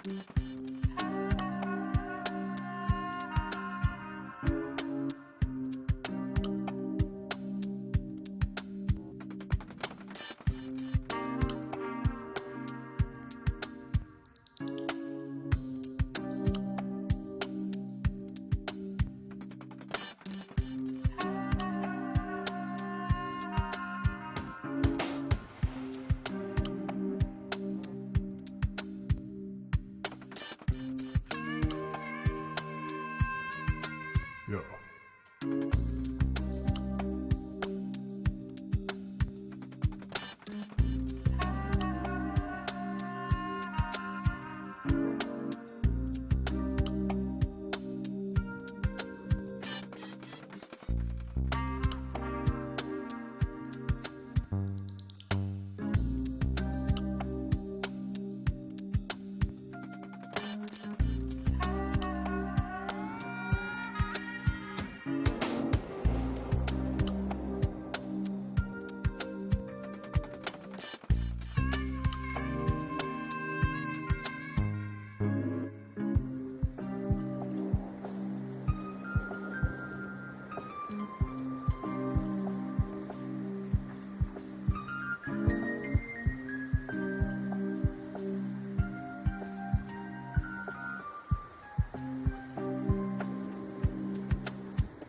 Yeah.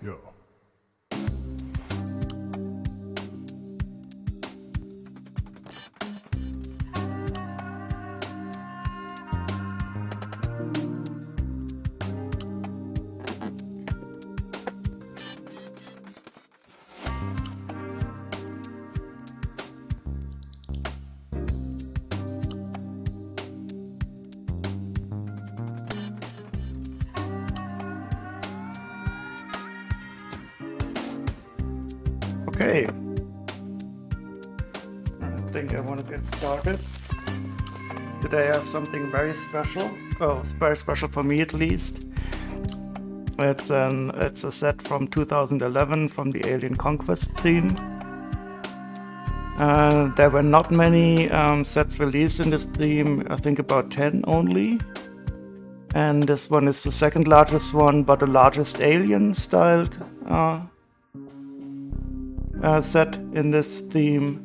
Yo. Okay, I think I want to get started. Today I have something very special. Oh, it's very special for me at least. It's a set from 2011 from the Alien Conquest theme. There were not many sets released in this theme, I think about 10 only. And this one is the second largest one, but the largest Alien styled set in this theme.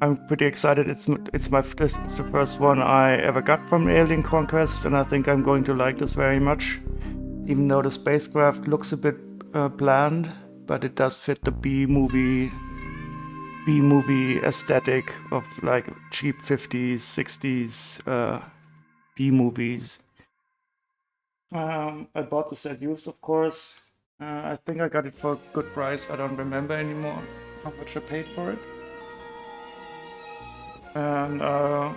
I'm pretty excited. It's the first one I ever got from Alien Conquest, and I think I'm going to like this very much. Even though the spacecraft looks a bit bland, but it does fit the B-movie aesthetic of like cheap 50s, 60s B-movies. I bought the set used, of course. I think I got it for a good price. I don't remember anymore how much I paid for it. And I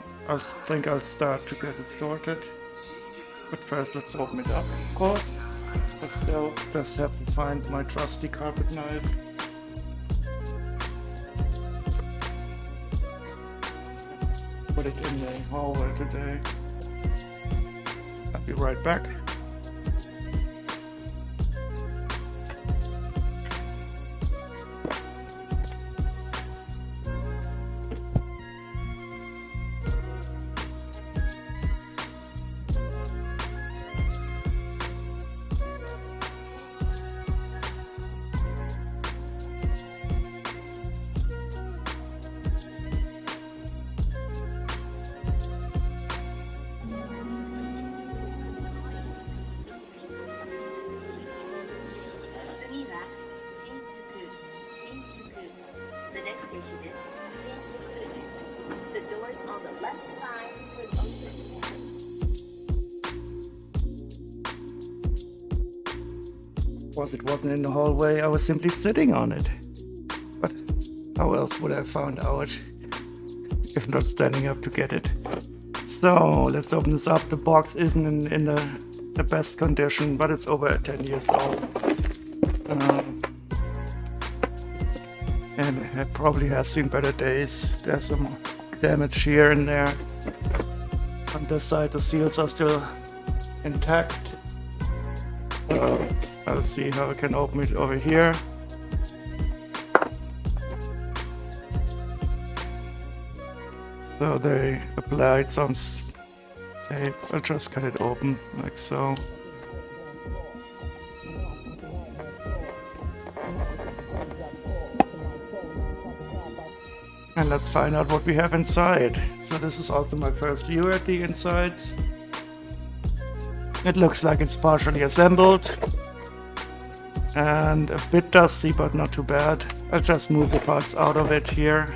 think I'll start to get it sorted. But first, let's open it up, of course. I still just have to find my trusty carpet knife. Put it in the hallway today. I'll be right back. It wasn't in the hallway, I was simply sitting on it. But how else would I have found out if not standing up to get it? So let's open this up. The box isn't in the best condition, but it's over 10 years old. And it probably has seen better days. There's some damage here and there. On this side the seals are still intact. I'll see how I can open it over here. So they applied some Okay, I'll just cut it open, like so. And let's find out what we have inside. So this is also my first view at the insides. It looks like it's partially assembled. And a bit dusty, but not too bad. I'll just move the parts out of it here.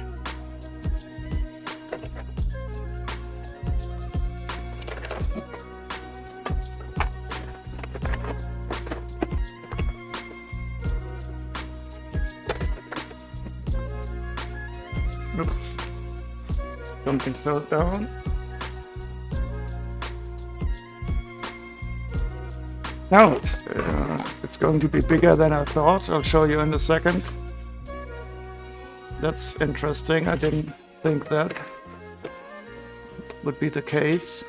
Oops. Something fell down. Now it's going to be bigger than I thought. I'll show you in a second. That's interesting. I didn't think that would be the case.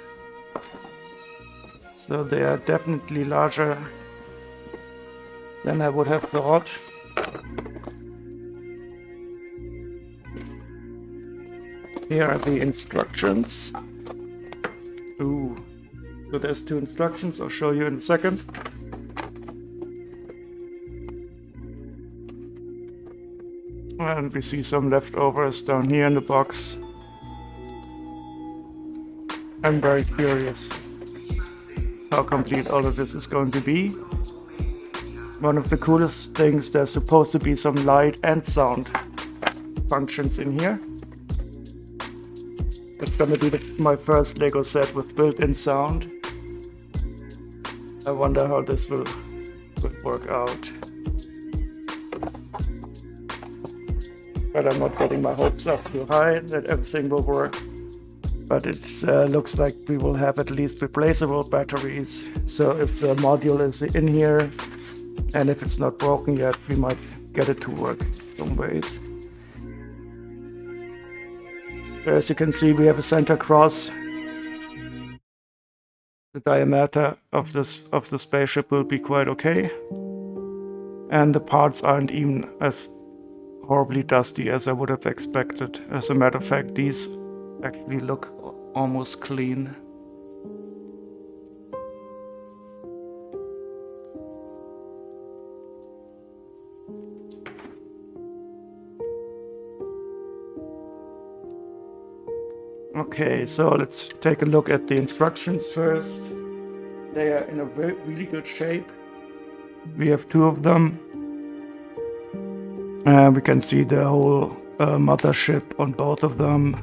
So they are definitely larger than I would have thought. Here are the instructions. Ooh. So there's 2 instructions, I'll show you in a second. And we see some leftovers down here in the box. I'm very curious how complete all of this is going to be. One of the coolest things, there's supposed to be some light and sound functions in here. It's gonna be my first Lego set with built-in sound. I wonder how this will work out. But I'm not getting my hopes up too high that everything will work. But it looks like we will have at least replaceable batteries. So if the module is in here, and if it's not broken yet, we might get it to work some ways. So as you can see, we have a center cross. The diameter of the spaceship will be quite okay. And the parts aren't even as horribly dusty as I would have expected. As a matter of fact, these actually look almost clean. Okay, so let's take a look at the instructions first. They are in a really good shape. We have 2 of them. We can see the whole mothership on both of them.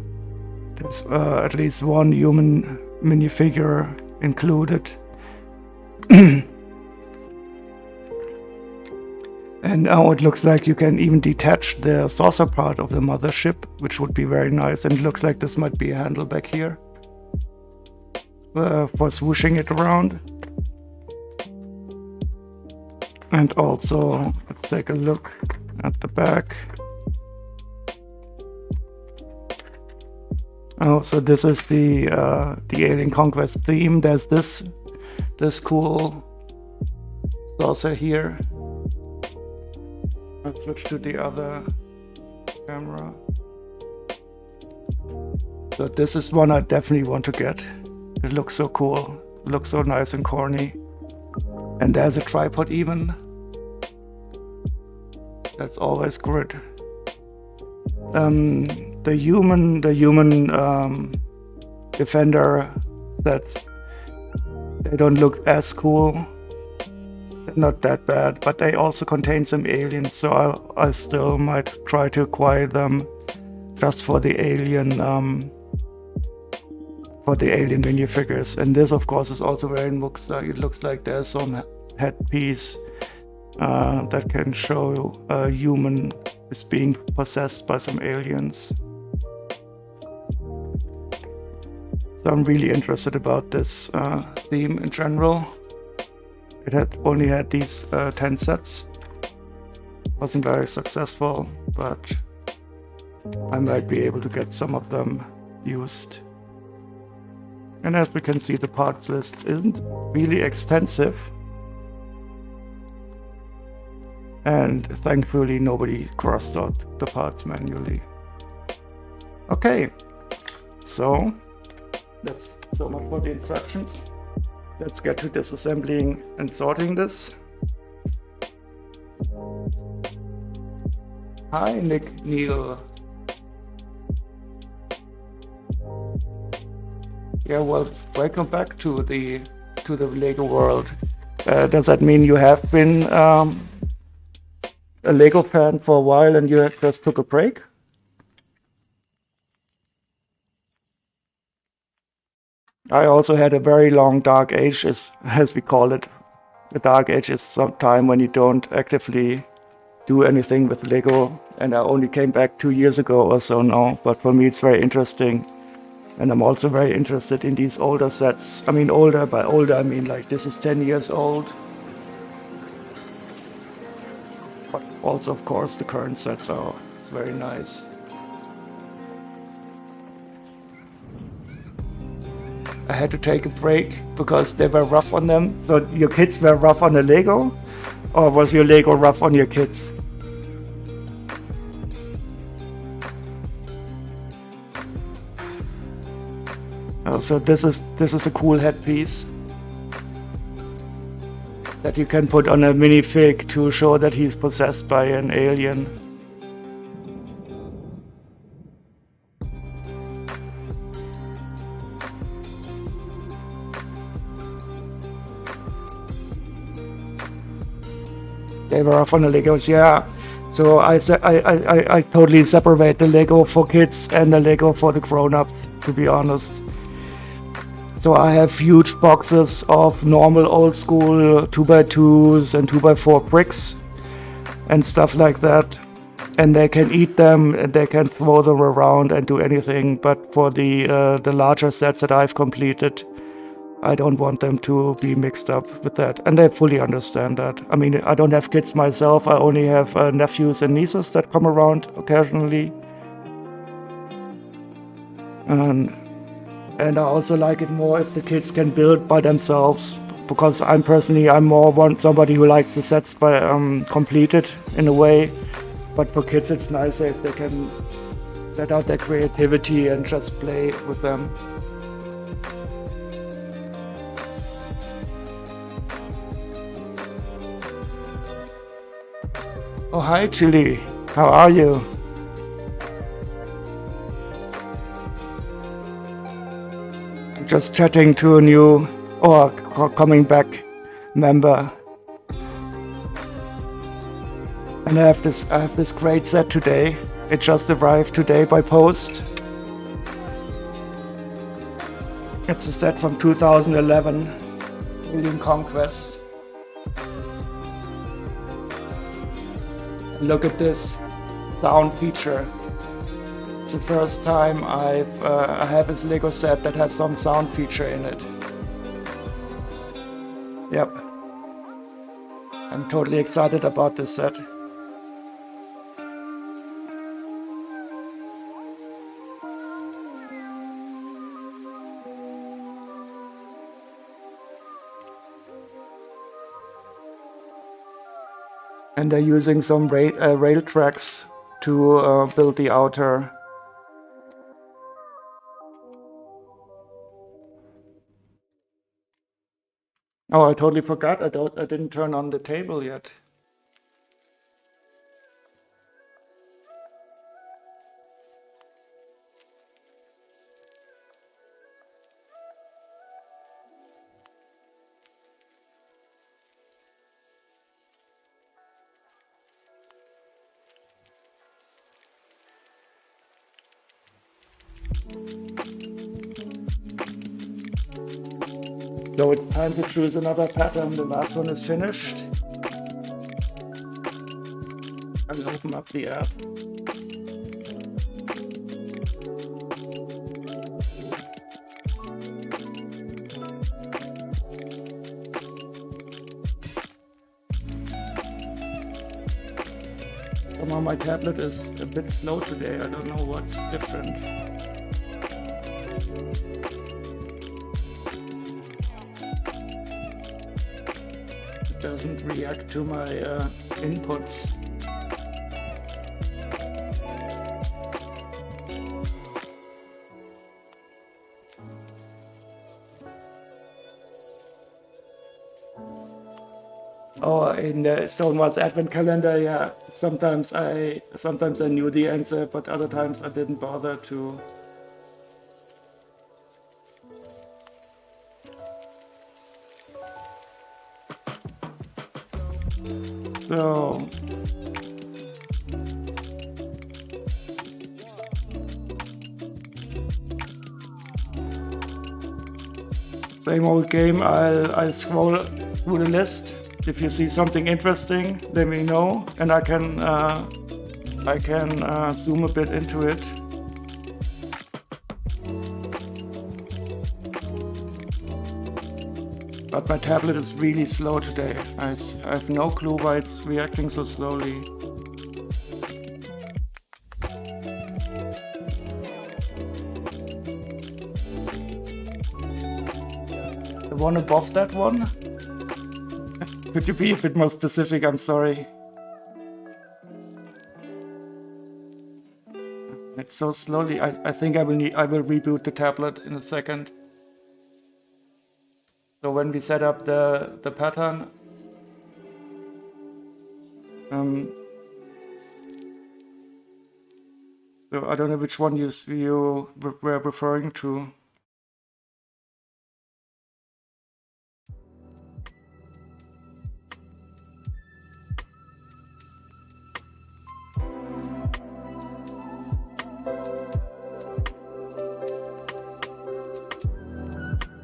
There's at least 1 human minifigure included. And now it looks like you can even detach the saucer part of the mothership, which would be very nice. And it looks like this might be a handle back here for swooshing it around. And also, let's take a look at the back. Oh, so this is the Alien Conquest theme. There's this cool saucer here. Let's switch to the other camera. So this is one I definitely want to get. It looks so cool. It looks so nice and corny. And there's a tripod even. That's always good. The human defender sets, they don't look as cool. Not that bad, but they also contain some aliens, so I still might try to acquire them just for the alien minifigures. And this, of course, is also very it looks like there's some headpiece that can show a human is being possessed by some aliens. So I'm really interested about this theme in general. It only had these 10 sets. Wasn't very successful, but I might be able to get some of them used. And as we can see, the parts list isn't really extensive. And thankfully nobody crossed out the parts manually. Okay, so That's so much for the instructions. Let's get to disassembling and sorting this. Hi, Nick Neil. Yeah, well, welcome back to the Lego world. Does that mean you have been a Lego fan for a while and you just took a break? I also had a very long dark age, as we call it. The dark age is some time when you don't actively do anything with Lego, and I only came back 2 years ago or so now, but for me it's very interesting. And I'm also very interested in these older sets. I mean, older, by older I mean like this is 10 years old. But also, of course, the current sets are very nice. I had to take a break because they were rough on them. So your kids were rough on the Lego? Or was your Lego rough on your kids? Oh, so this is a cool headpiece that you can put on a minifig to show that he's possessed by an alien. They were off on the Legos, yeah. So I totally separate the Lego for kids and the Lego for the grown-ups, to be honest. So I have huge boxes of normal old school 2x2s and 2x4 bricks and stuff like that. And they can eat them and they can throw them around and do anything. But for the larger sets that I've completed, I don't want them to be mixed up with that. And they fully understand that. I mean, I don't have kids myself. I only have nephews and nieces that come around occasionally. And I also like it more if the kids can build by themselves, because I'm more want somebody who likes the sets by completed in a way. But for kids, it's nicer if they can let out their creativity and just play with them. Oh, hi, Chll. How are you? I'm just chatting to a new or coming back member. And I have this great set today. It just arrived today by post. It's a set from 2011, Alien Conquest. Look at this sound feature. It's the first time I have this Lego set that has some sound feature in it. Yep. I'm totally excited about this set. And they're using some rail tracks to build the outer. Oh, I totally forgot. I didn't turn on the table yet. So it's time to choose another pattern. The last one is finished. I'll open up the app. Somehow my tablet is a bit slow today. I don't know what's different. Doesn't react to my inputs. Oh, in the Someone's advent calendar, yeah. Sometimes I knew the answer, but other times I didn't bother to. So same old game. I'll scroll through the list. If you see something interesting, let me know, and I can zoom a bit into it. But my tablet is really slow today. I have no clue why it's reacting so slowly. The one above that one? Could you be a bit more specific? I'm sorry. It's so slowly. I think I will reboot the tablet in a second. So when we set up the pattern, so I don't know which one you were referring to.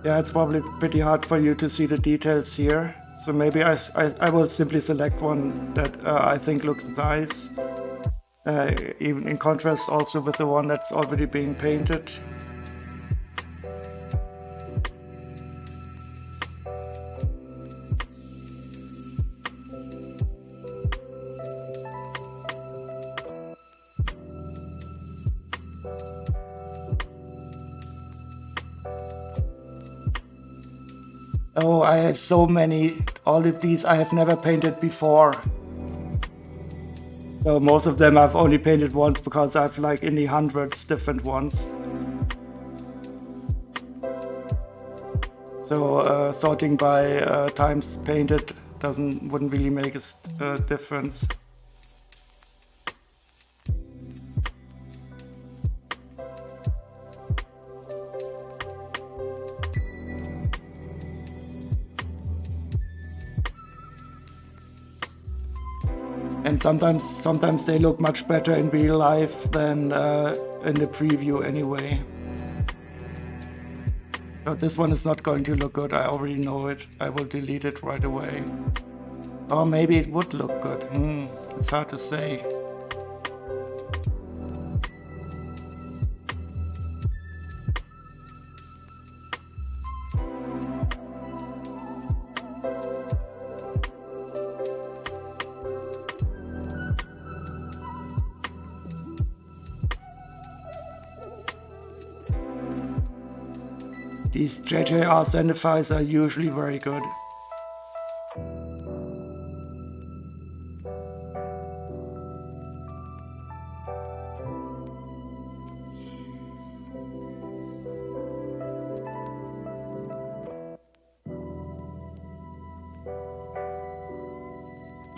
Yeah, it's probably pretty hard for you to see the details here. So maybe I will simply select one that I think looks nice. Even in contrast also with the one that's already being painted. Oh, I have so many. All of these I have never painted before. So most of them I've only painted once because I've like in the hundreds different ones. So sorting by times painted wouldn't really make a difference. And sometimes they look much better in real life than in the preview anyway. But this one is not going to look good, I already know it. I will delete it right away. Or maybe it would look good. It's hard to say. These JJR Zendifies are usually very good.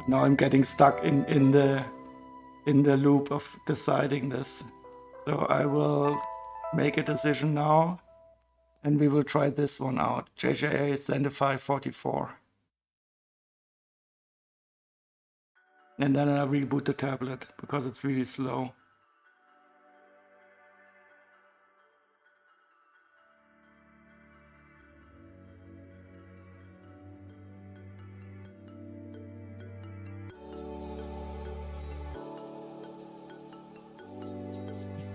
Now I'm getting stuck in the loop of deciding this. So I will make a decision now. And we will try this one out. JJA Zendify 44. And then I reboot the tablet because it's really slow.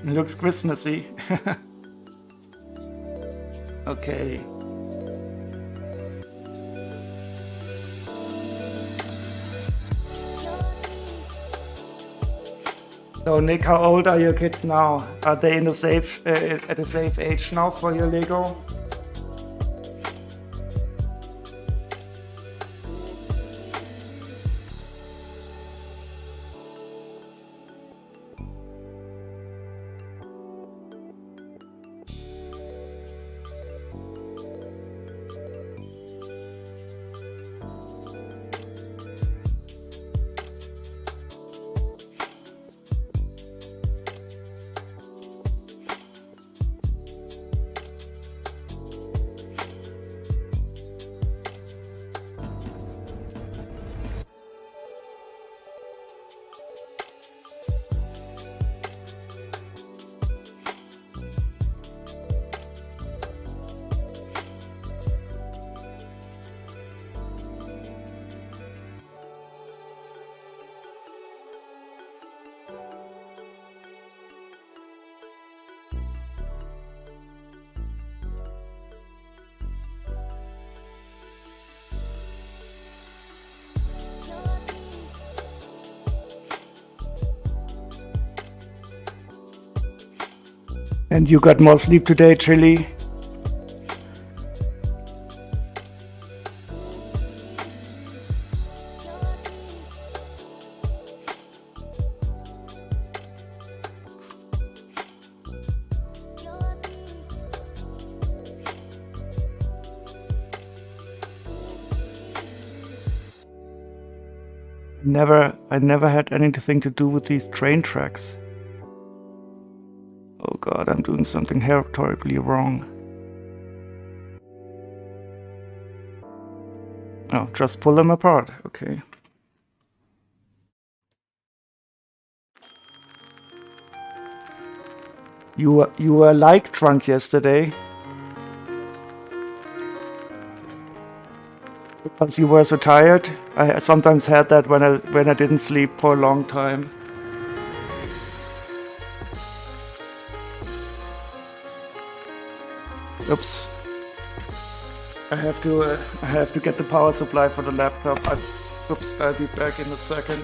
It looks Christmassy. Okay. So Nick, how old are your kids now? Are they in the safe at a safe age now for your Lego? And you got more sleep today, Chll? I never had anything to do with these train tracks. Oh god, I'm doing something terribly wrong. Oh, just pull them apart, okay. You were like drunk yesterday. Because you were so tired. I sometimes had that when I didn't sleep for a long time. Oops. I have to get the power supply for the laptop. Oops, I'll be back in a second.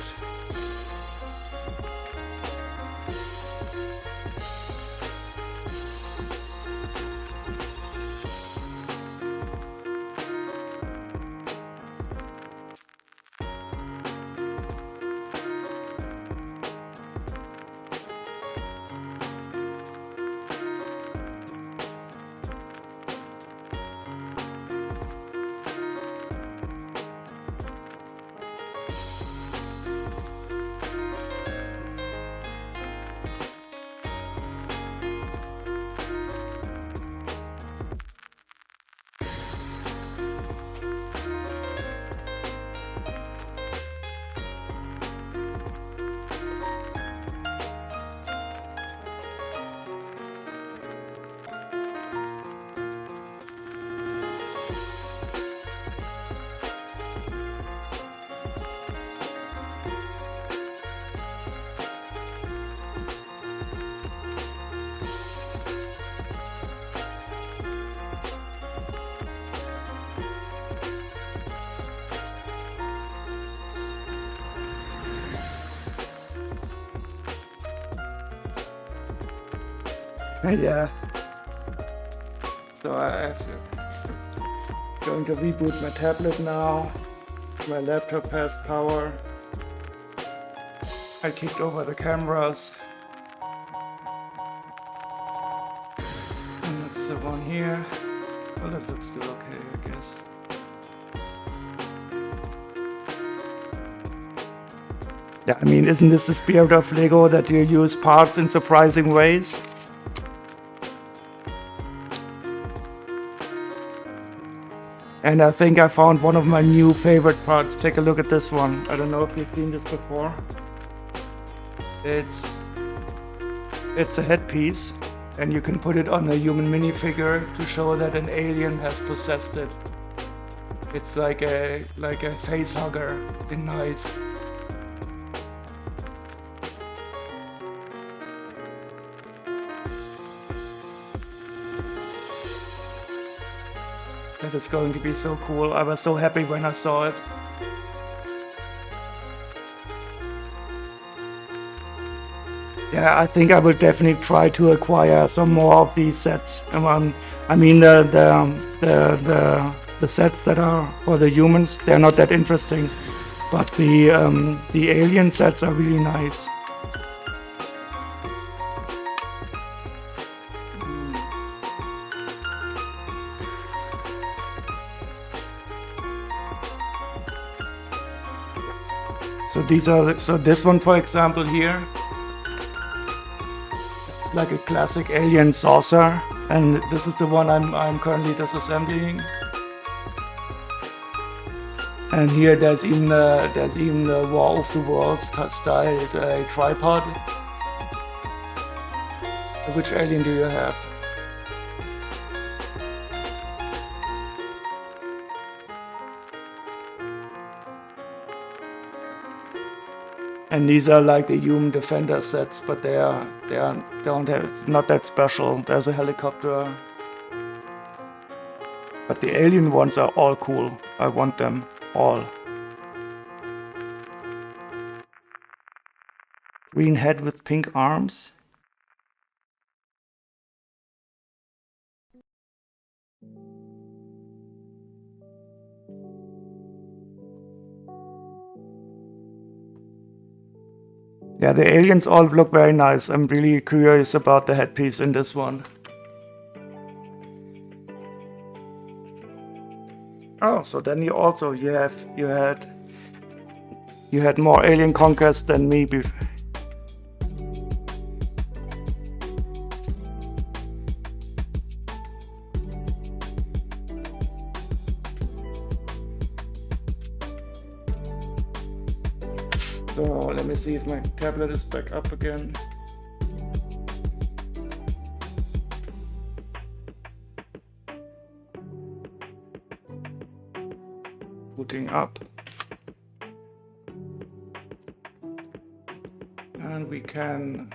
Yeah. So I have to going to reboot my tablet now. My laptop has power. I kicked over the cameras. And that's the one here. Well, that looks still okay, I guess. Yeah, I mean, isn't this the spirit of Lego, that you use parts in surprising ways? And I think I found one of my new favorite parts. Take a look at this one. I don't know if you've seen this before. It's a headpiece, and you can put it on a human minifigure to show that an alien has possessed it. It's like a face hugger in nice. That is going to be so cool. I was so happy when I saw it. Yeah, I think I will definitely try to acquire some more of these sets. I mean, the sets that are for the humans, they're not that interesting, but the alien sets are really nice. So this one, for example, here, like a classic alien saucer, and this is the one I'm currently disassembling. And here there's even the War of the Worlds styled tripod. Which alien do you have? And these are like the human defender sets, but they not that special. There's a helicopter, but the alien ones are all cool. I want them all. Green head with pink arms. Yeah, the aliens all look very nice. I'm really curious about the headpiece in this one. Oh, so then you had more alien conquest than me before. So let me see if my tablet is back up again. Booting up. And we can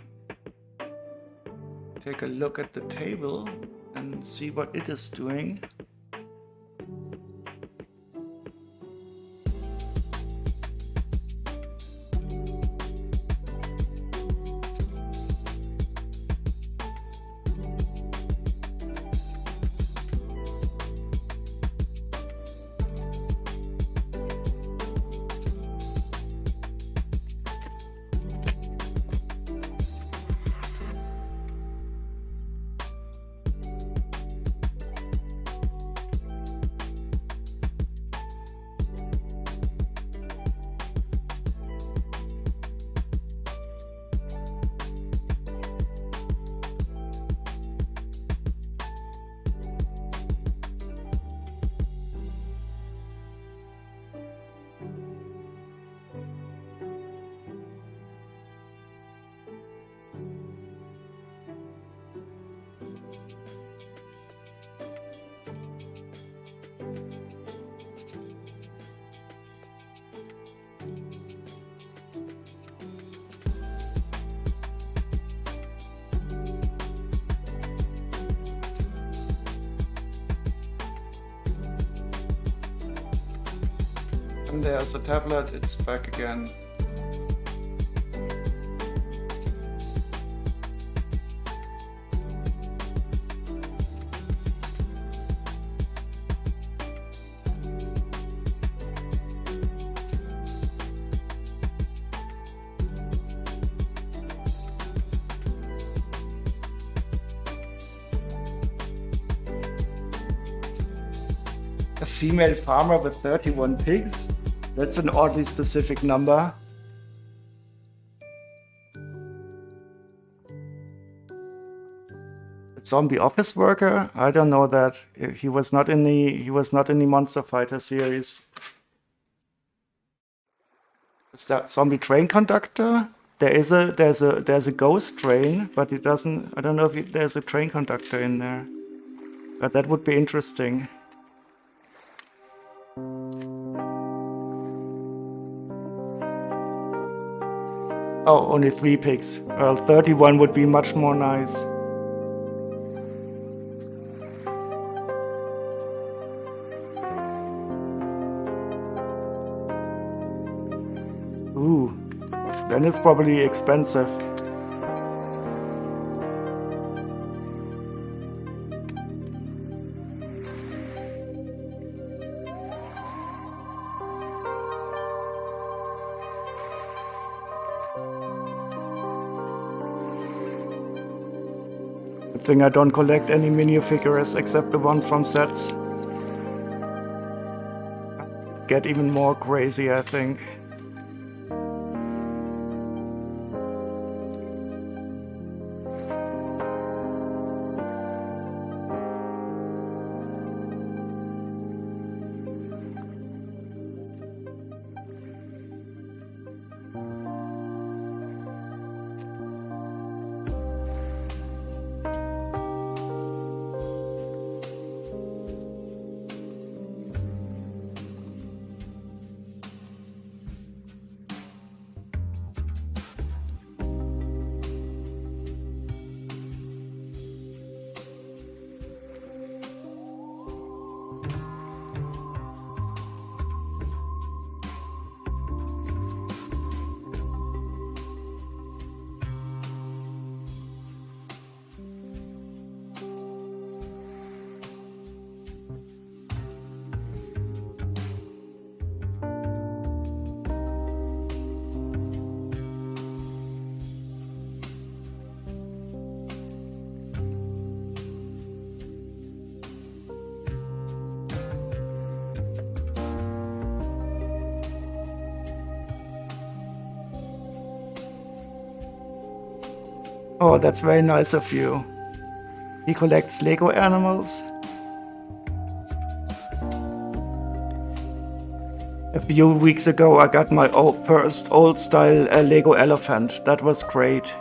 take a look at the table and see what it is doing. And there's the tablet, it's back again. A female farmer with 31 pigs? That's an oddly specific number. A zombie office worker? I don't know that. He was not in the Monster Fighter series. Is that zombie train conductor? There's a ghost train, but it doesn't. I don't know if there's a train conductor in there. But that would be interesting. Oh, only 3 pigs. Well, 31 would be much more nice. Ooh, then it's probably expensive. Good thing I don't collect any minifigures except the ones from sets. Get even more crazy, I think. Oh, that's very nice of you. He collects Lego animals. A few weeks ago, I got my first old-style Lego elephant. That was great.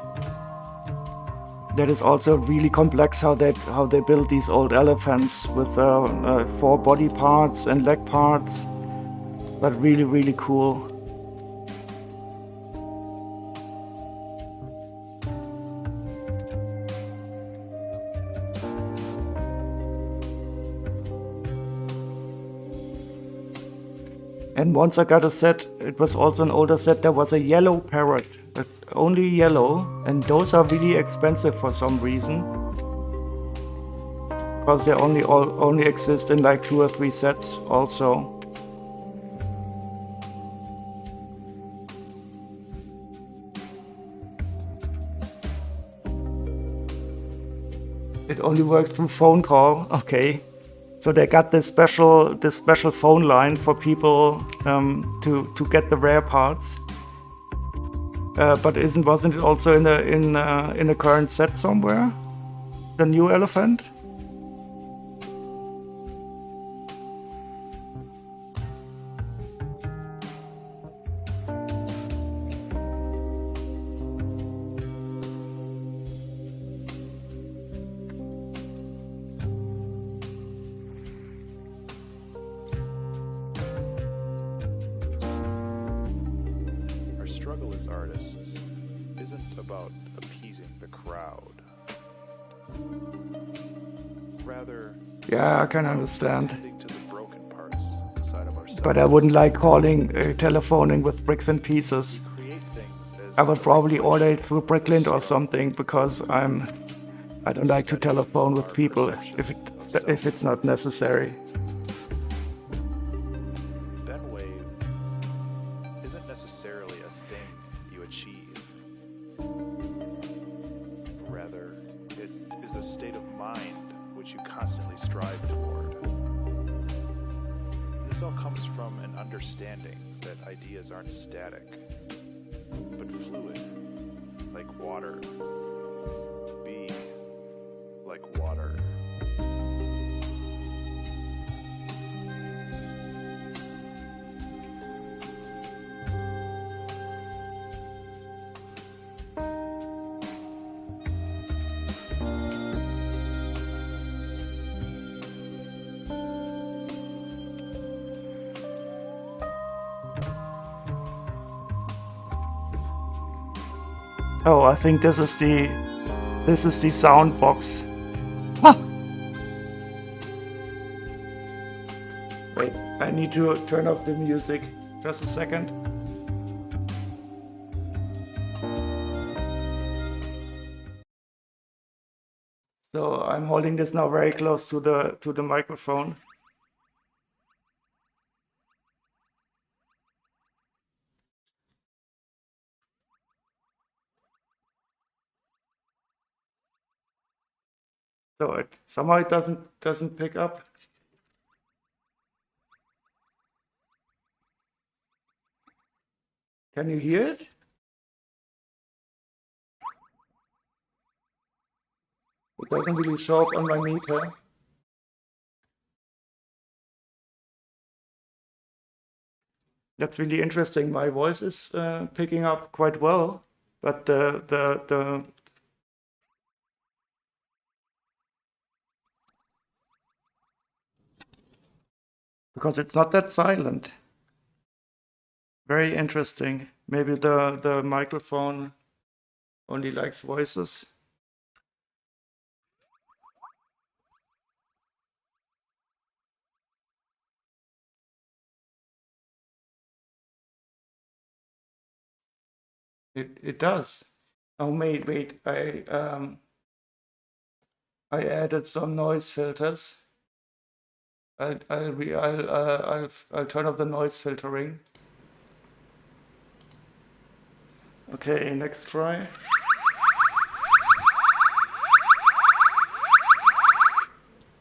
That is also really complex how they build these old elephants with 4 body parts and leg parts, but really, really cool. And once I got a set, it was also an older set, there was a yellow parrot, but only yellow, and those are really expensive for some reason. Because they only exist in like 2 or 3 sets also. It only works through phone call, okay. So they got this special phone line for people to get the rare parts. But wasn't it also in the current set somewhere? The new elephant? Struggle as artists isn't about appeasing the crowd. Rather, yeah, I can understand. To the broken parts inside of ourselves. But I wouldn't like calling, telephoning with bricks and pieces. I would probably order it through Bricklint or something because I don't like to telephone with people if it's not necessary. Necessarily a thing you achieve. Rather, it is a state of mind which you constantly strive toward. This all comes from an understanding that ideas aren't static, but fluid, like water. Be like water. Oh, I think this is the sound box. Huh. Wait, I need to turn off the music. Just a second. So I'm holding this now very close to the microphone. So it somehow it doesn't pick up. Can you hear it? It doesn't really show up on my meter. That's really interesting. My voice is picking up quite well, but the because it's not that silent. Very interesting. Maybe the microphone only likes voices. It does. Oh wait, I added some noise filters. I'll turn off the noise filtering. Okay, next try.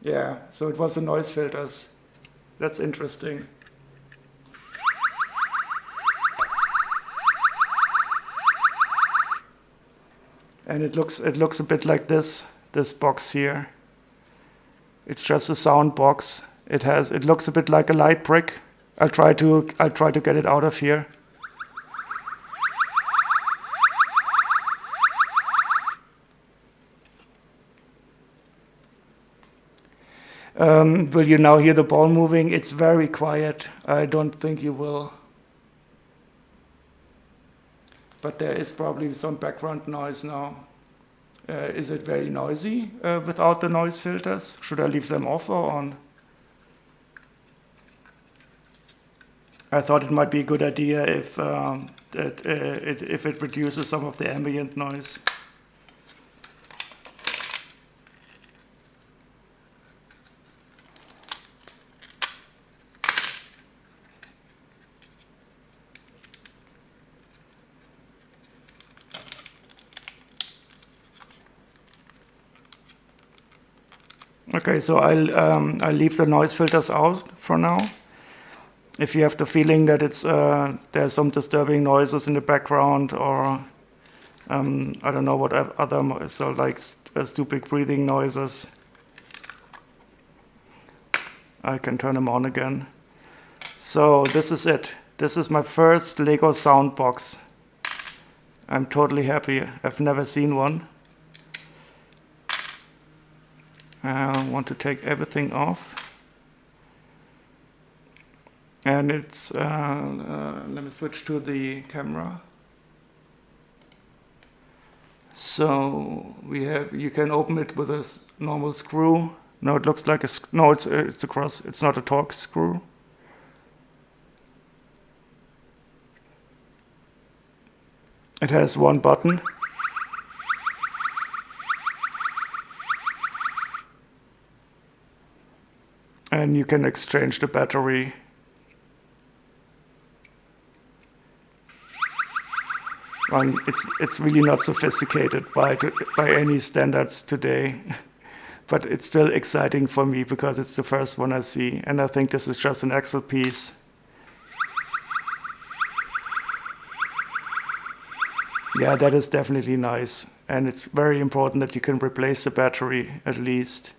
Yeah, so it was the noise filters. That's interesting. And it looks a bit like this box here. It's just a sound box. It looks a bit like a light brick. I'll try to get it out of here. Will you now hear the ball moving? It's very quiet. I don't think you will. But there is probably some background noise now. Is it very noisy without the noise filters? Should I leave them off or on? I thought it might be a good idea if it reduces some of the ambient noise. Okay, so I'll leave the noise filters out for now. If you have the feeling that there's some disturbing noises in the background, or I don't know what other, so like stupid breathing noises, I can turn them on again. So this is it. This is my first Lego sound box. I'm totally happy. I've never seen one. I want to take everything off. And it's, let me switch to the camera. So you can open it with a normal screw. No, it looks like no, it's a cross. It's not a Torx screw. It has one button. And you can exchange the battery. And it's really not sophisticated by any standards today. But it's still exciting for me because it's the first one I see. And I think this is just an Excel piece. Yeah, that is definitely nice. And it's very important that you can replace the battery at least.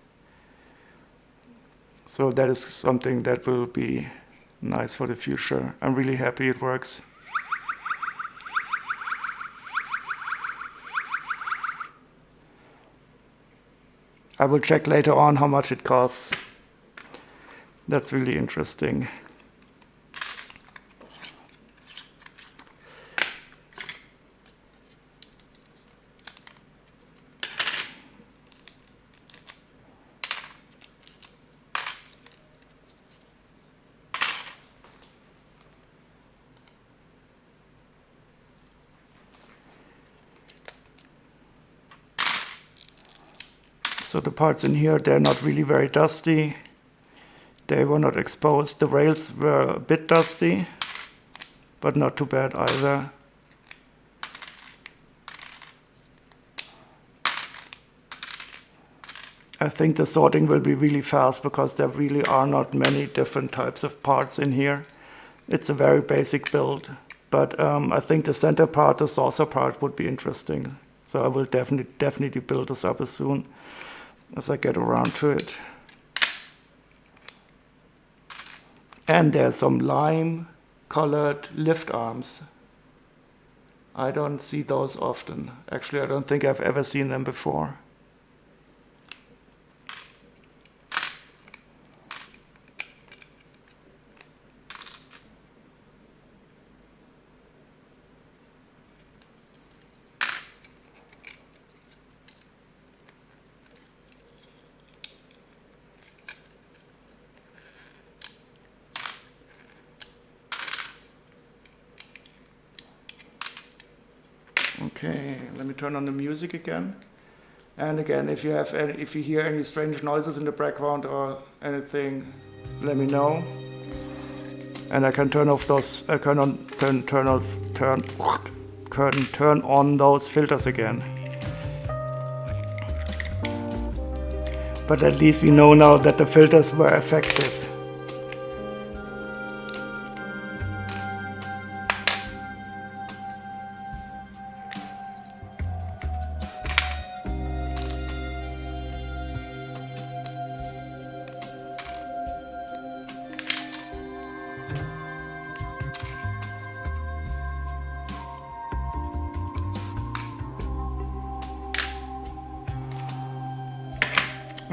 So that is something that will be nice for the future. I'm really happy it works. I will check later on how much it costs. That's really interesting. So the parts in here, they're not really very dusty. They were not exposed. The rails were a bit dusty, but not too bad either. I think the sorting will be really fast because there really are not many different types of parts in here. It's a very basic build, but I think the center part, the saucer part, would be interesting. So I will definitely build this up as soon as I get around to it. And there's some lime colored lift arms. I don't see those often. Actually, I don't think I've ever seen them before. Okay, let me turn on the music again. And again, if you hear any strange noises in the background or anything, let me know. And I can turn off those. I can turn on those filters again. But at least we know now that the filters were effective.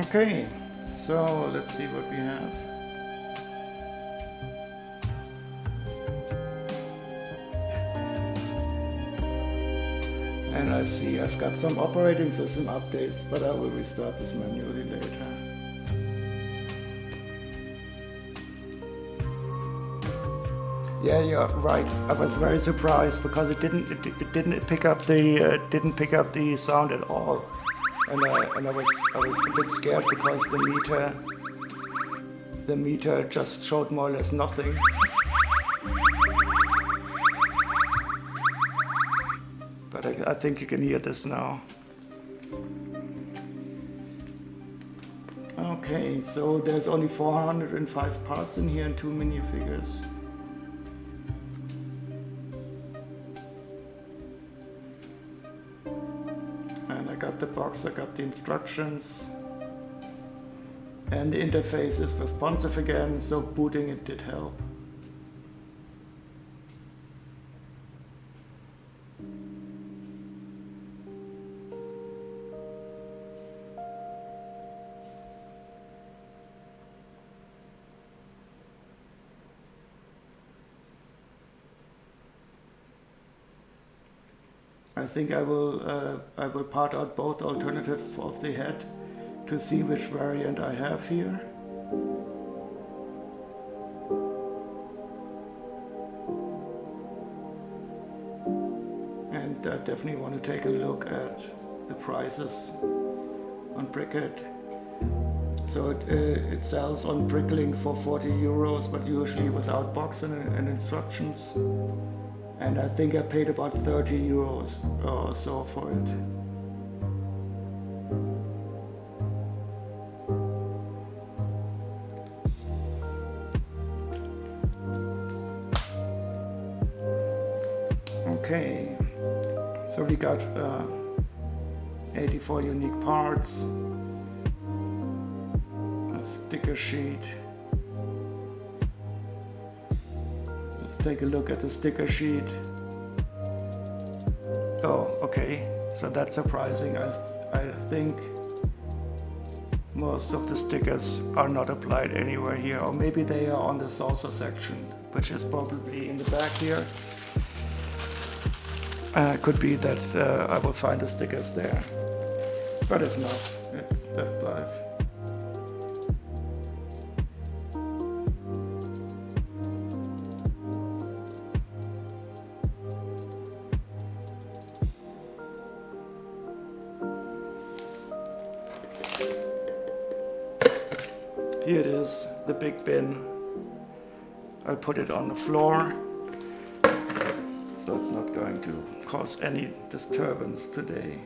Okay, so let's see what we have. And I see I've got some operating system updates, but I will restart this manually later. Yeah, you're right. I was very surprised because it didn't pick up the sound at all, and I was a bit scared because the meter just showed more or less nothing. But I think you can hear this now. Okay, so there's only 405 parts in here and 2 minifigures. And I got the box, I got the instructions. And the interface is responsive again, so booting it did help. I think I will part out both alternatives of the head to see which variant I have here. And I definitely want to take a look at the prices on Brickhead. So it sells on Bricklink for 40 euros, but usually without box and instructions. And I think I paid about 30 euros or so for it. Okay, so we got 84 unique parts, a sticker sheet. Let's take a look at the sticker sheet. Oh, okay, so that's surprising. I think most of the stickers are not applied anywhere here, or maybe they are on the saucer section, which is probably in the back here. Could be that I will find the stickers there, but if not, that's life. Here it is, the big bin. I'll put it on the floor, so it's not going to cause any disturbance today.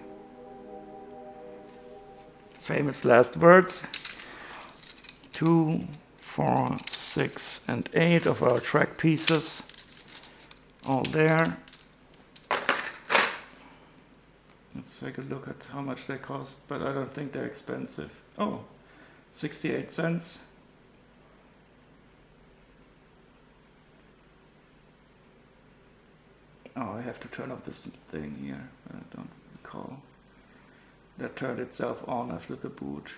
Famous last words. 2, 4, 6, and 8 of our track pieces, all there. Let's take a look at how much they cost, but I don't think they're expensive. Oh, 68 cents. Oh, I have to turn off this thing here. I don't recall. That turned itself on after the boot.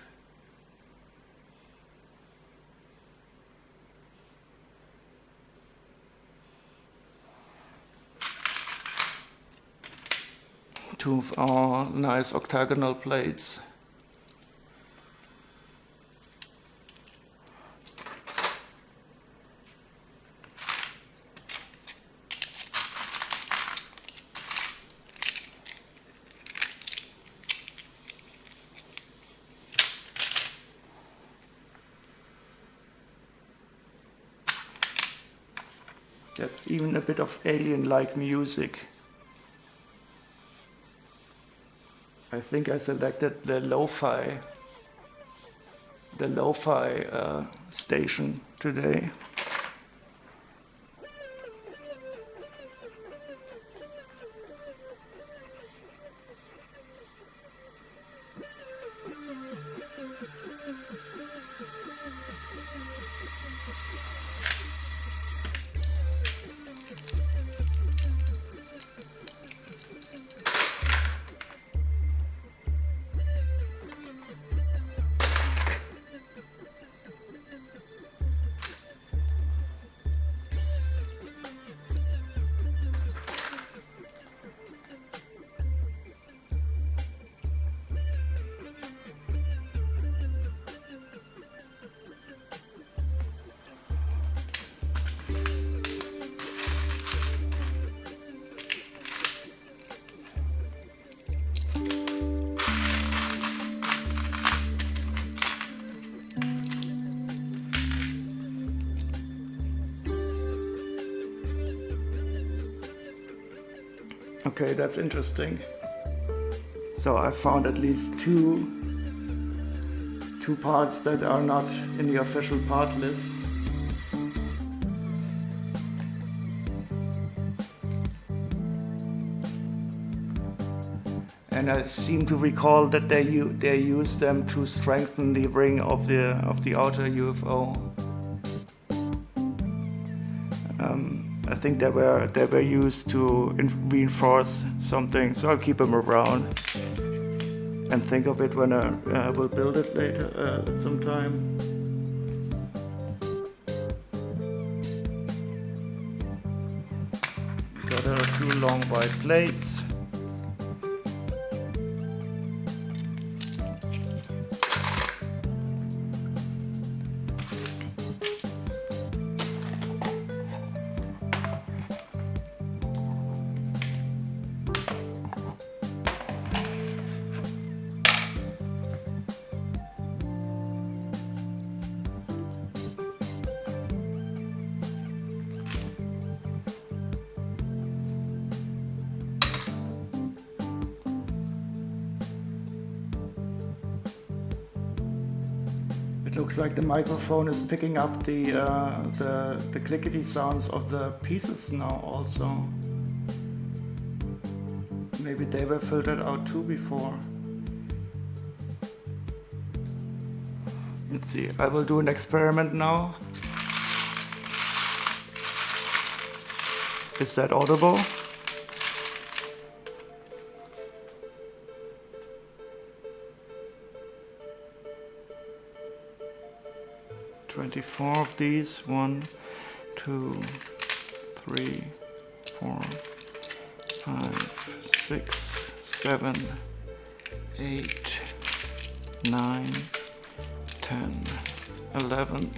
Two of our nice octagonal plates. That's even a bit of alien-like music. I think I selected the lo-fi station today. Okay, that's interesting. So I found at least two parts that are not in the official part list. And I seem to recall that they use them to strengthen the ring of the outer UFO. I think they were used to reinforce something, so I'll keep them around and think of it when I will build it later sometime. Got two long white plates. It looks like the microphone is picking up the clickety sounds of the pieces now also. Maybe they were filtered out too before. Let's see, I will do an experiment now. Is that audible? Four of these. 1, 2, 3, 4, 5, 6, 7, 8, 9, 10, 11,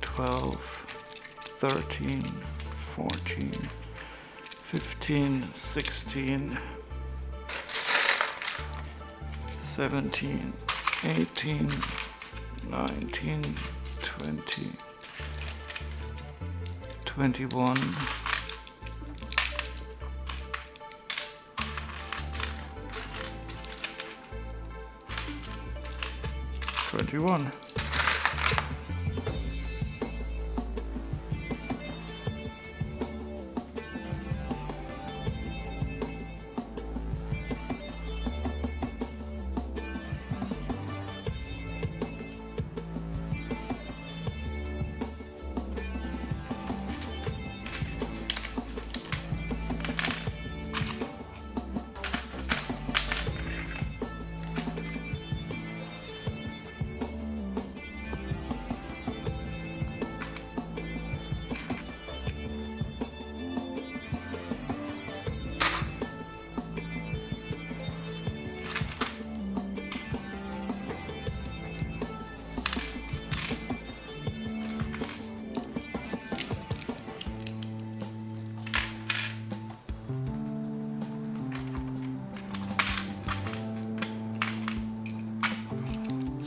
12, 13, 14, 15, 16, 17, 18, 19, 20, 21, 21.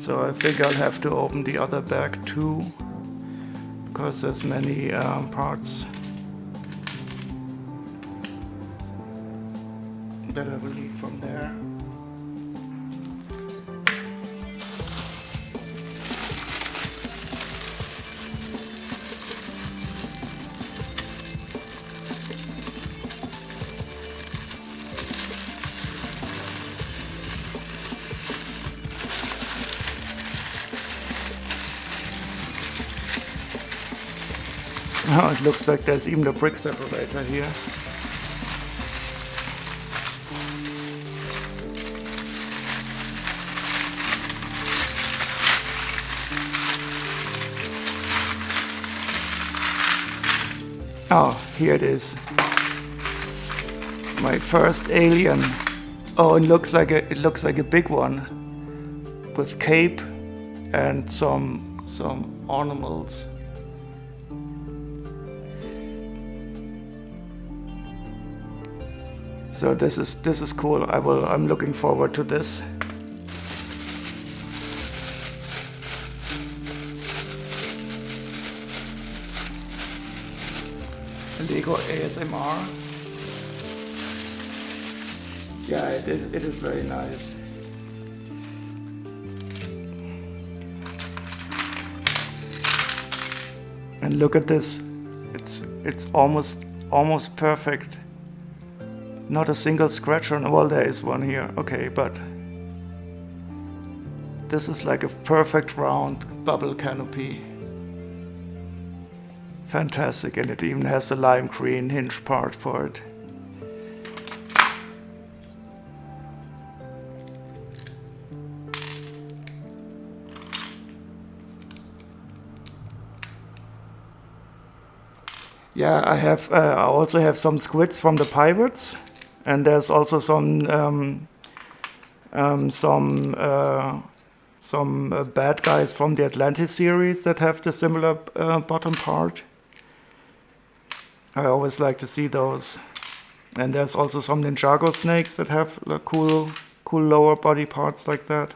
So I think I'll have to open the other bag too, because there's many parts that I will leave from there. Oh, it looks like there's even a brick separator here. Oh, here it is. My first alien. Oh, it looks like a big one with cape and some ornaments. So this is cool. I'm looking forward to this. It Lego ASMR. Yeah, it is very nice. And look at this. It's almost perfect. Not a single scratch on. Well, there is one here. Okay, but this is like a perfect round bubble canopy. Fantastic, and it even has a lime green hinge part for it. Yeah, I also have some squids from the pirates, and there's also some bad guys from the Atlantis series that have the similar bottom part. I always like to see those. And there's also some Ninjago snakes that have like, cool lower body parts like that.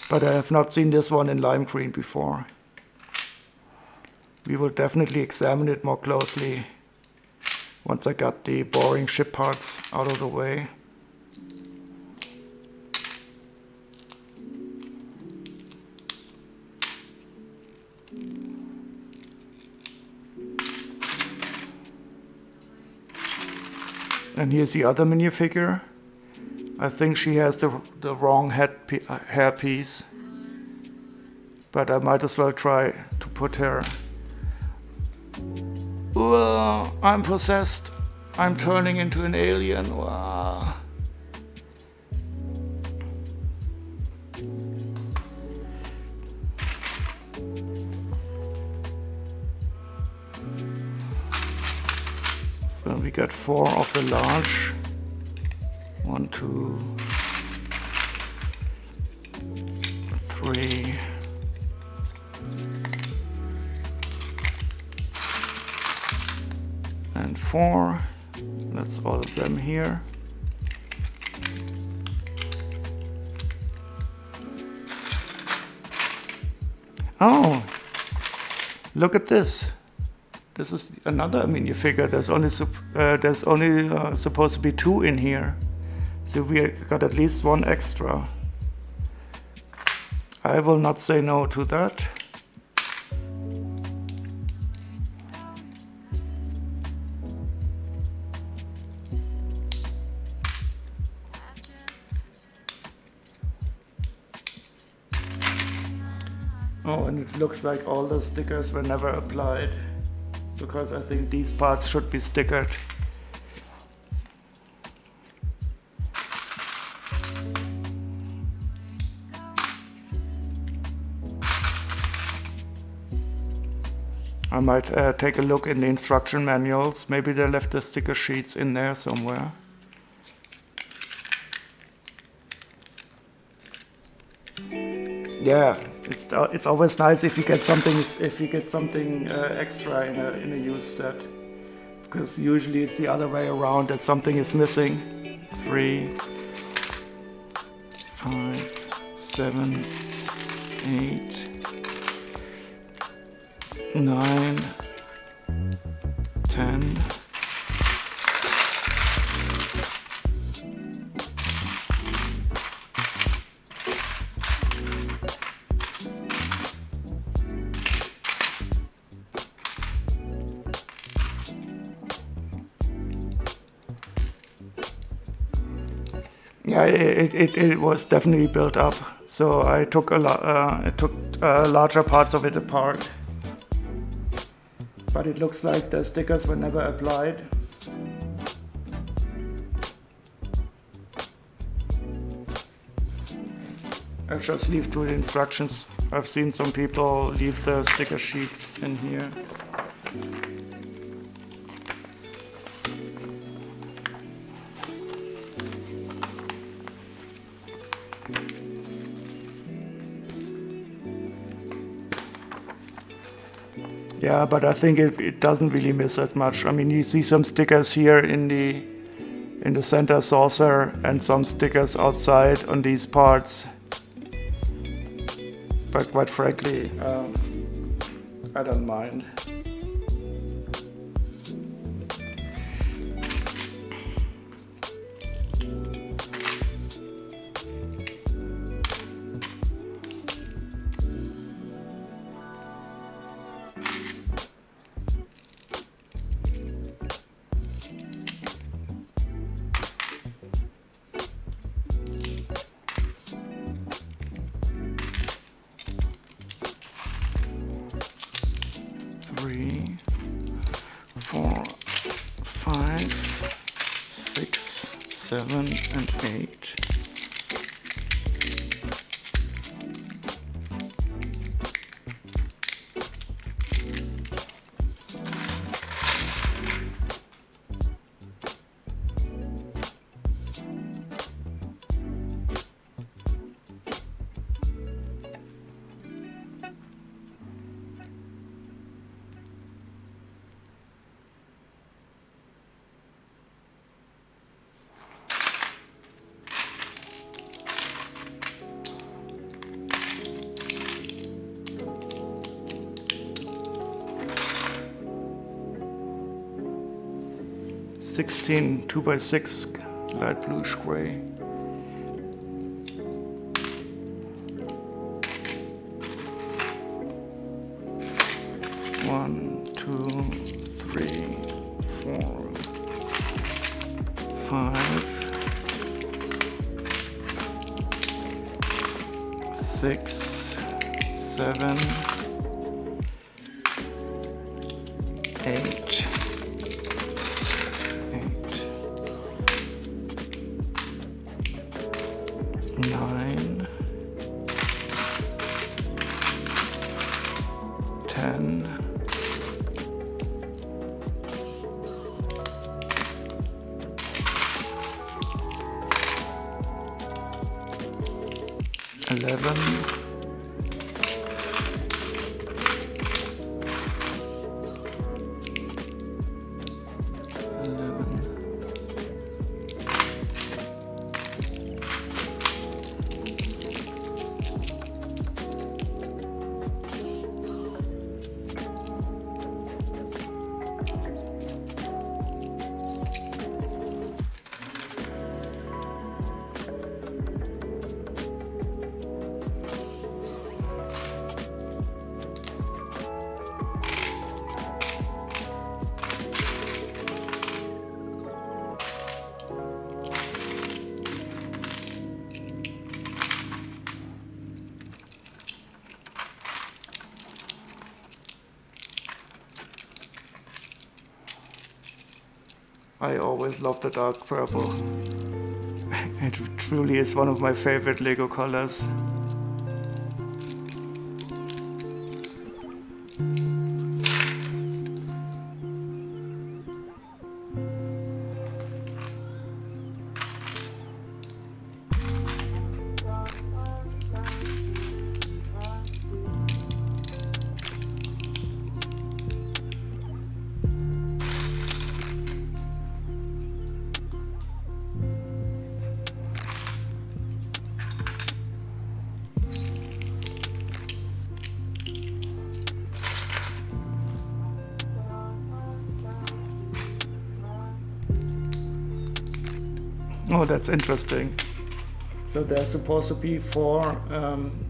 But I have not seen this one in lime green before. We will definitely examine it more closely once I got the boring ship parts out of the way. And here's the other minifigure. I think she has the wrong hair piece, but I might as well try to put her. I'm possessed. I'm turning into an alien. So we got 4 of the large. 1, 2, 3. And 4. That's all of them here. Oh, look at this. This is another minifigure. There's only supposed to be 2 in here. So we got at least 1 extra. I will not say no to that. Oh, and it looks like all the stickers were never applied, because I think these parts should be stickered. I might take a look in the instruction manuals. Maybe they left the sticker sheets in there somewhere. Yeah, it's always nice if you get something extra in a used set, because usually it's the other way around, that something is missing. 3, 5, 7, 8, 9, 10. Yeah, it was definitely built up. So I took larger parts of it apart. But it looks like the stickers were never applied. I'll just leave through the instructions. I've seen some people leave the sticker sheets in here. Yeah, but I think it doesn't really miss that much. I mean, you see some stickers here in the center saucer and some stickers outside on these parts. But quite frankly, I don't mind. 3, 4, 5, 6, 7, and 8. Sixteen 2x6 light bluish gray. One, two, three, 4, 5, 6, 7, 8. 9, 10, 11, I always love the dark purple. It truly is one of my favorite Lego colors. Oh, that's interesting. So there's supposed to be 4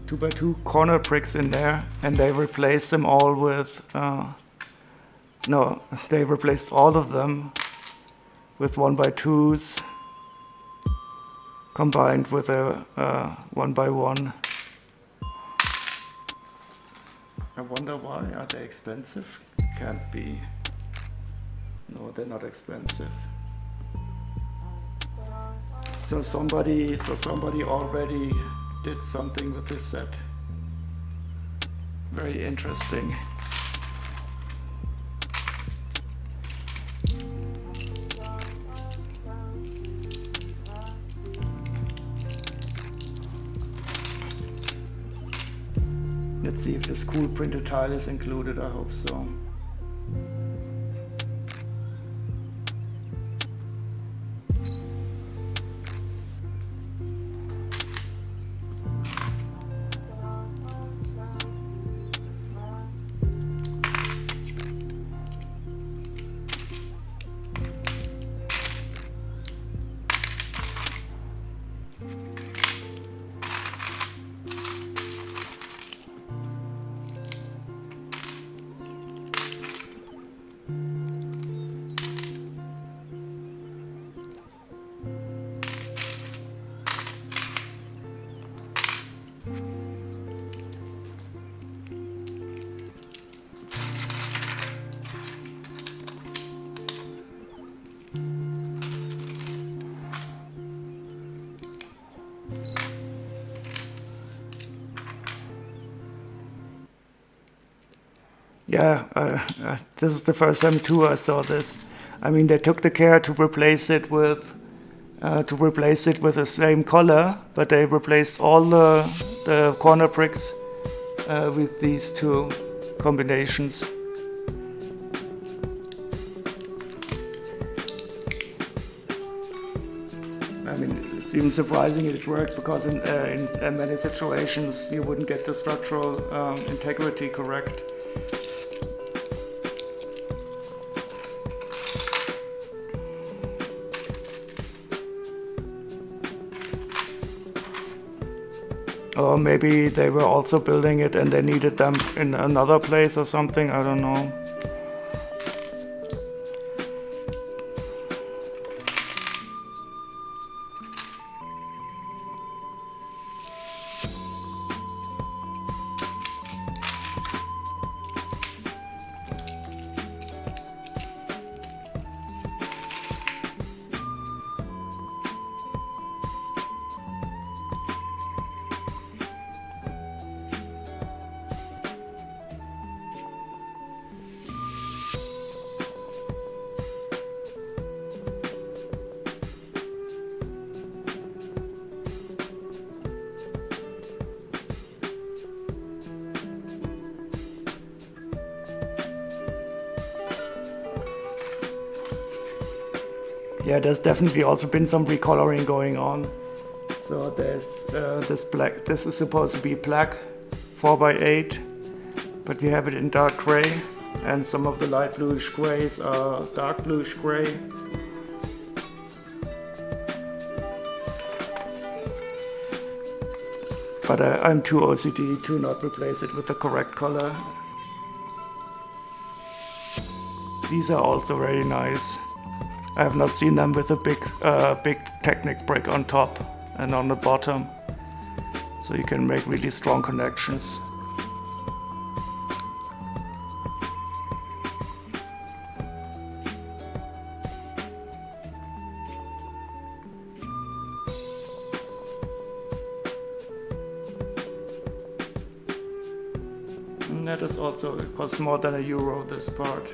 2x2 corner bricks in there, and they replaced them all with no, they replaced all of them with 1x2s combined with a 1x1. I wonder why. Are they expensive? Can't be. No, they're not expensive. So somebody already did something with this set. Very interesting. Let's see if this cool printed tile is included. I hope so. Yeah, this is the first time too I saw this. I mean, they took the care to replace it with the same color, but they replaced all the corner bricks with these two combinations. I mean, it's even surprising it worked, because in many situations you wouldn't get the structural integrity correct. Or maybe they were also building it and they needed them in another place or something, I don't know. Yeah, there's definitely also been some recoloring going on. So there's this black, this is supposed to be black 4x8, but we have it in dark gray, and some of the light bluish grays are dark bluish gray. But I'm too OCD to not replace it with the correct color. These are also very nice. I have not seen them with a big Technic brick on top and on the bottom, so you can make really strong connections. And that is also, it costs more than €1, this part.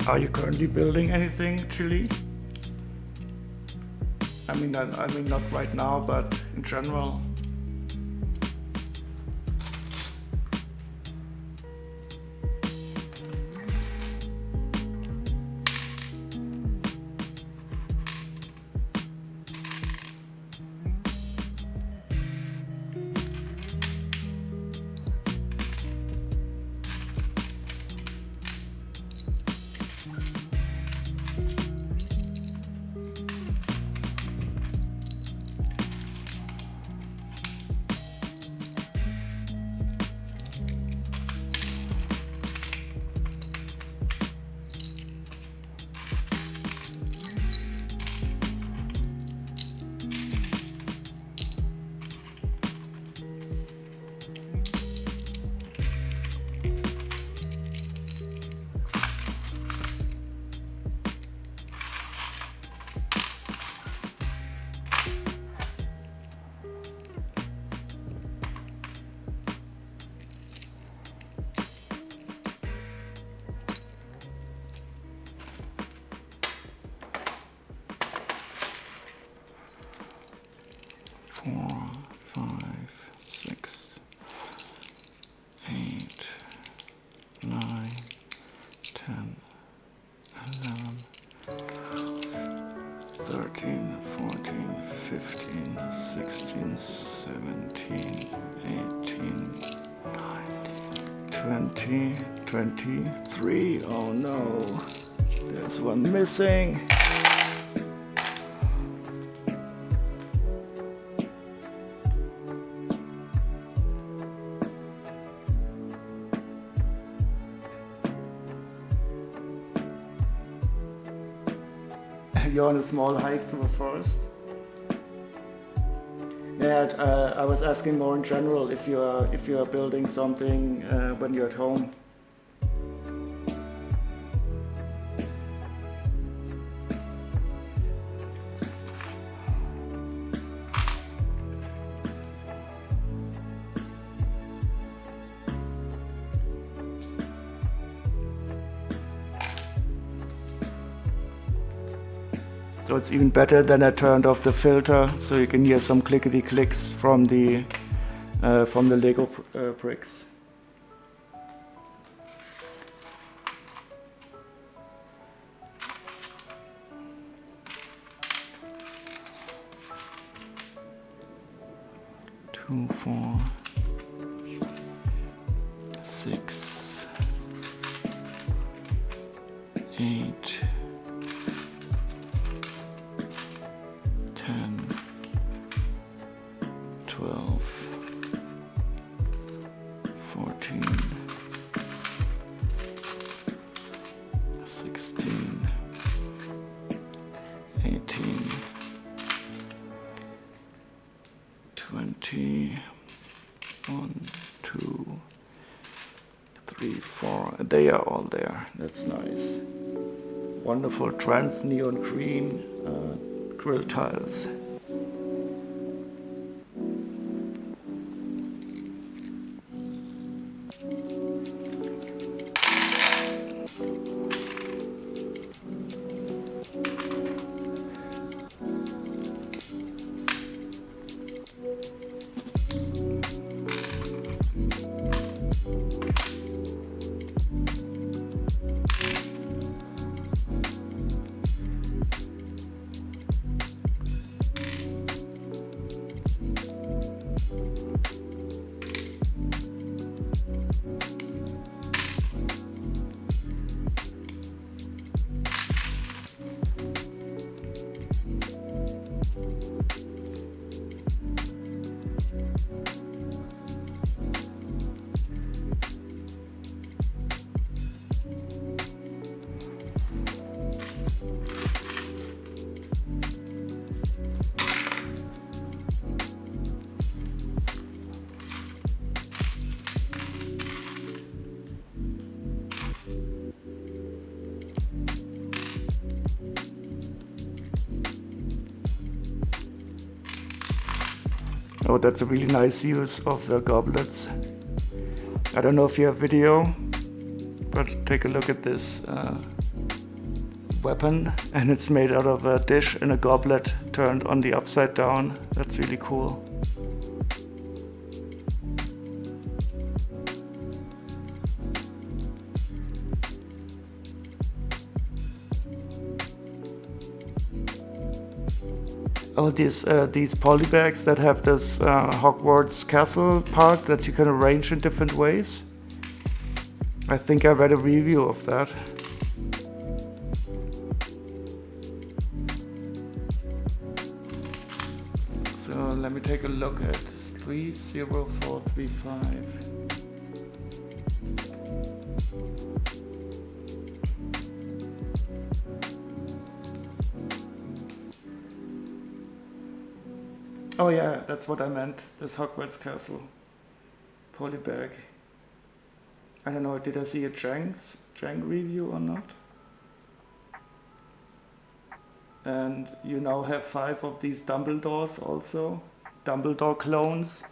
Are you currently building anything, Chll? I mean not right now, but in general. Four, 5, 6, 8, 9, 10, 11, 13, 14, 15, 16, 17, 18, 19, 20, 23. Oh no, there's one missing. You're on a small hike through a forest. Yeah, I was asking more in general if you're building something when you're at home. So it's even better than I turned off the filter, so you can hear some clickety clicks from the Lego bricks. Two, 4, 6, 8. 10, 12, 14, 16, 18, 20, 1, 2, 3, 4. They are all there. That's nice. Wonderful trans neon green grill tiles. Oh, that's a really nice use of the goblets. I don't know if you have video, but take a look at this weapon, and it's made out of a dish and a goblet turned on the upside down. That's really cool. Oh, these polybags that have this Hogwarts castle part that you can arrange in different ways. I think I read a review of that. So let me take a look at 30435. Oh yeah, that's what I meant, this Hogwarts castle polybag. I don't know, did I see a Chng review or not? And you now have 5 of these Dumbledores also, Dumbledore clones.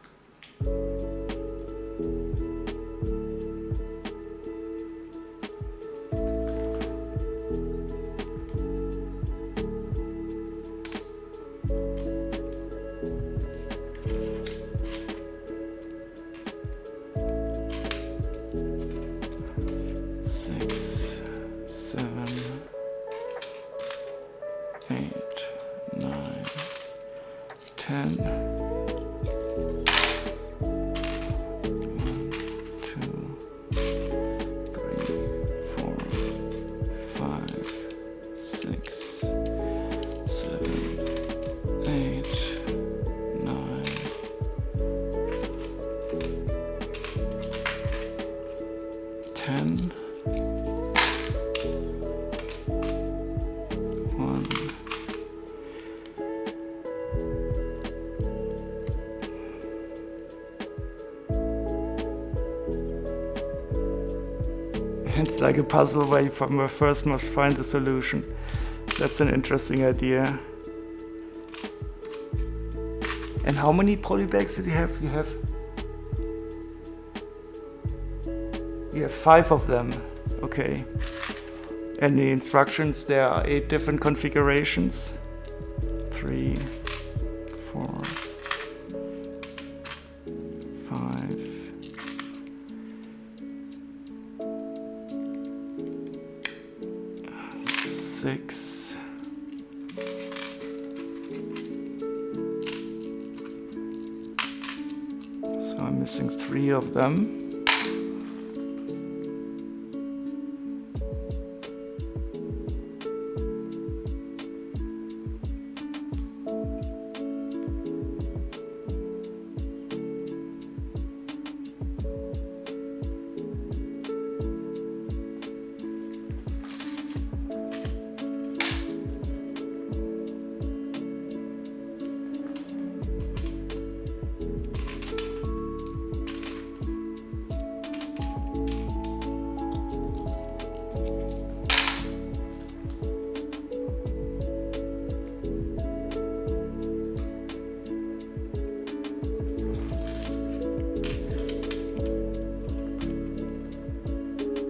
It's like a puzzle where you first must find the solution. That's an interesting idea. And how many polybags did you have? You have 5 of them. Okay. And the instructions, there are 8 different configurations. 3, 4, 5. 6. So I'm missing 3 of them.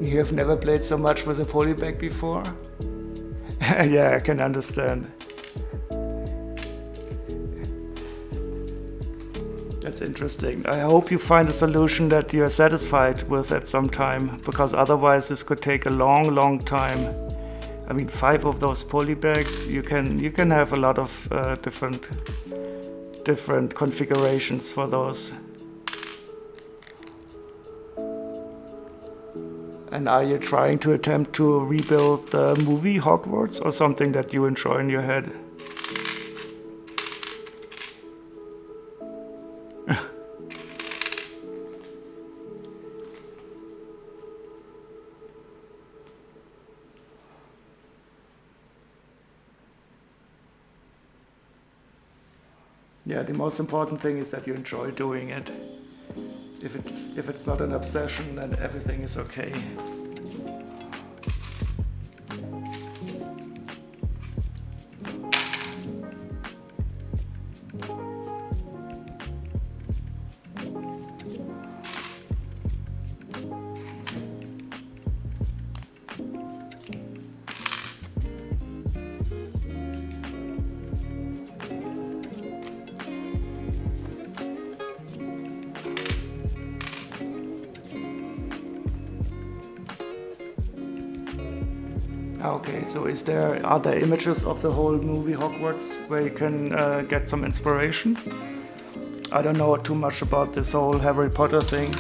You have never played so much with a polybag before? Yeah, I can understand. That's interesting. I hope you find a solution that you are satisfied with at some time, because otherwise this could take a long time. I mean, 5 of those polybags, you can have a lot of different configurations for those. And are you trying to attempt to rebuild the movie Hogwarts, or something that you enjoy in your head? Yeah, the most important thing is that you enjoy doing it. If it's not an obsession, then everything is okay. Okay, so are there images of the whole movie Hogwarts where you can get some inspiration? I don't know too much about this whole Harry Potter thing.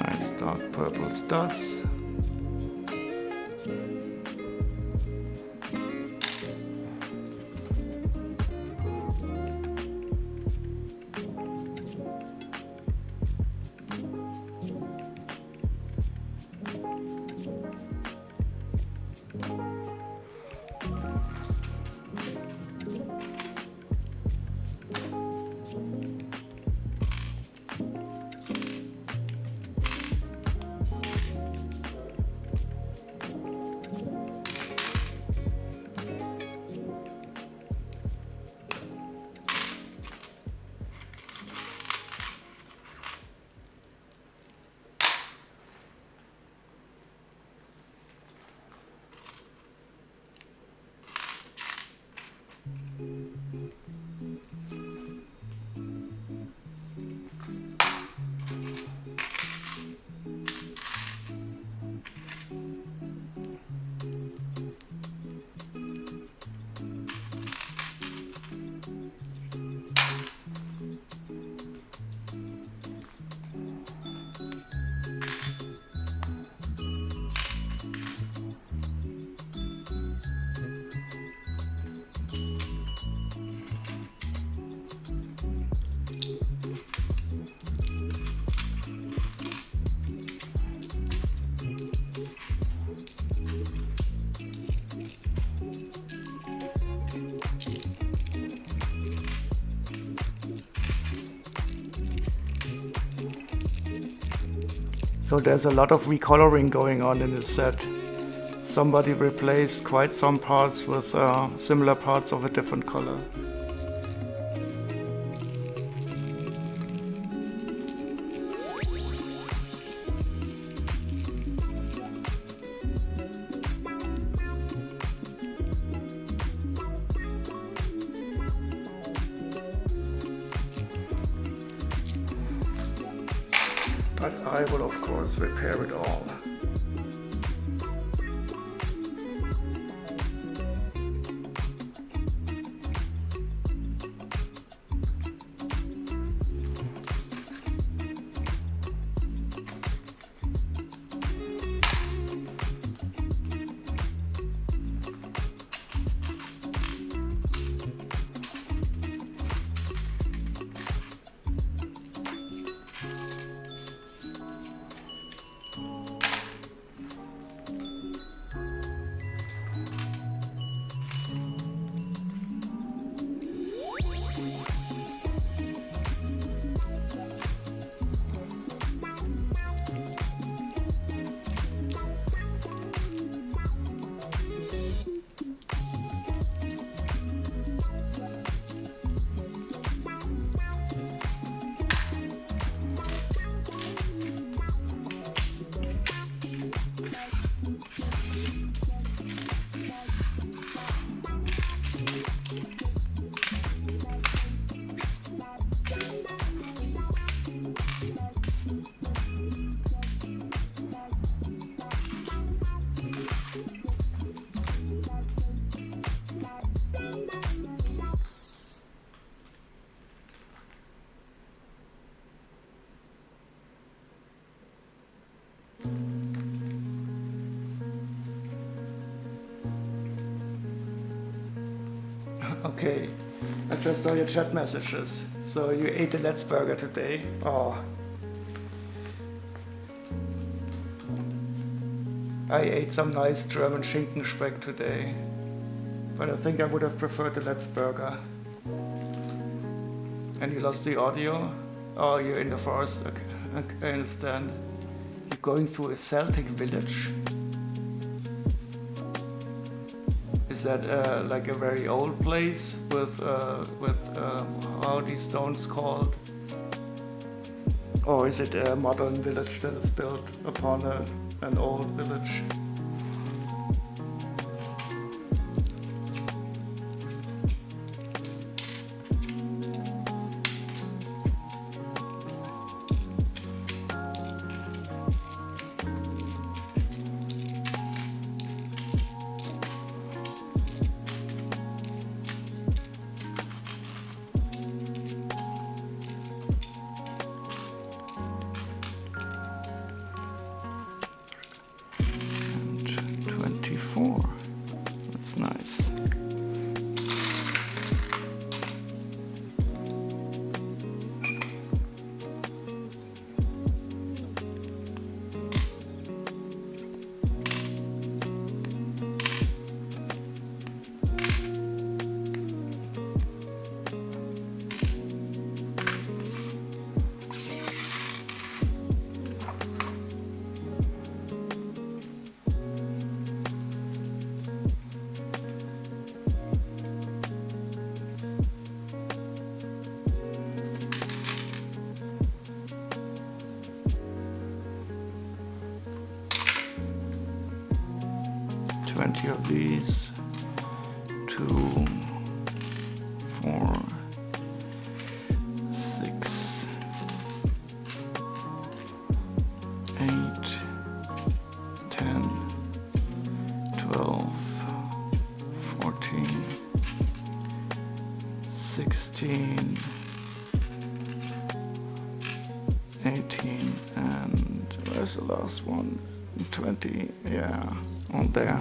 Nice dark purple studs. So there's a lot of recoloring going on in this set. Somebody replaced quite some parts with similar parts of a different color. But I will of course repair it all. Okay, I just saw your chat messages. So you ate the Let's Burger today. Oh. I ate some nice German Schinkenspeck today. But I think I would have preferred the Let's Burger. And you lost the audio? Oh, you're in the forest. Okay, I understand. going through a Celtic village. Is that like a very old place with how are these stones called? Or is it a modern village that is built upon an old village? That's nice. Of these, 2, 4, 6, 8, 10, 12, 14, 16, 18, and where's the last one? 20, yeah, on there.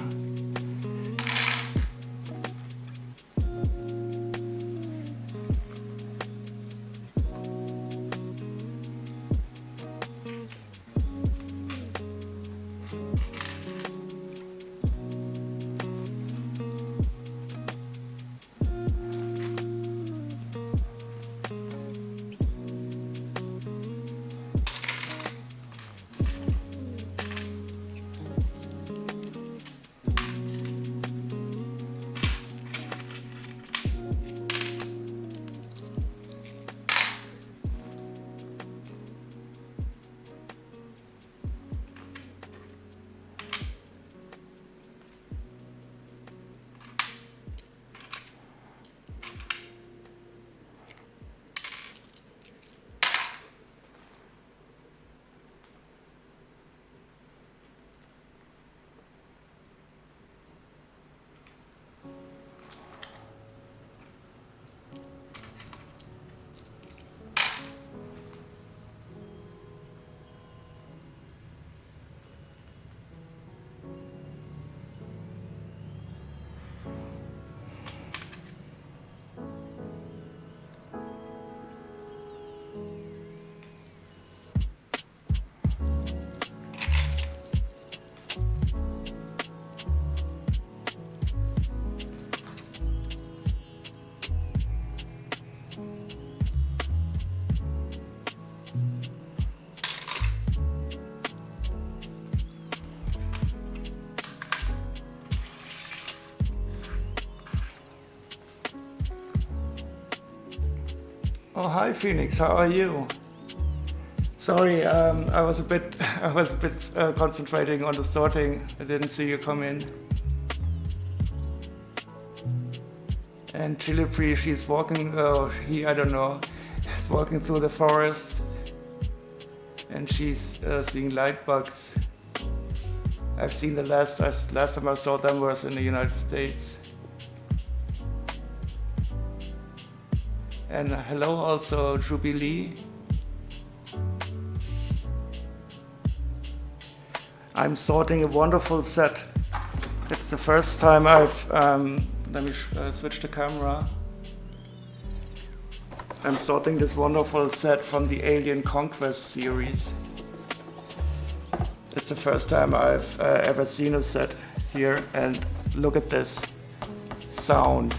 Oh, hi Phoenix, how are you? Sorry, I was a bit concentrating on the sorting. I didn't see you come in. And Chll, she's walking, I don't know, is walking through the forest, and she's seeing light bugs. I've seen the last time I saw them was in the United States. And hello also Jubilee. I'm sorting a wonderful set. It's the first time I've, let me switch the camera. I'm sorting this wonderful set from the Alien Conquest series. It's the first time I've ever seen a set here, and look at this sound.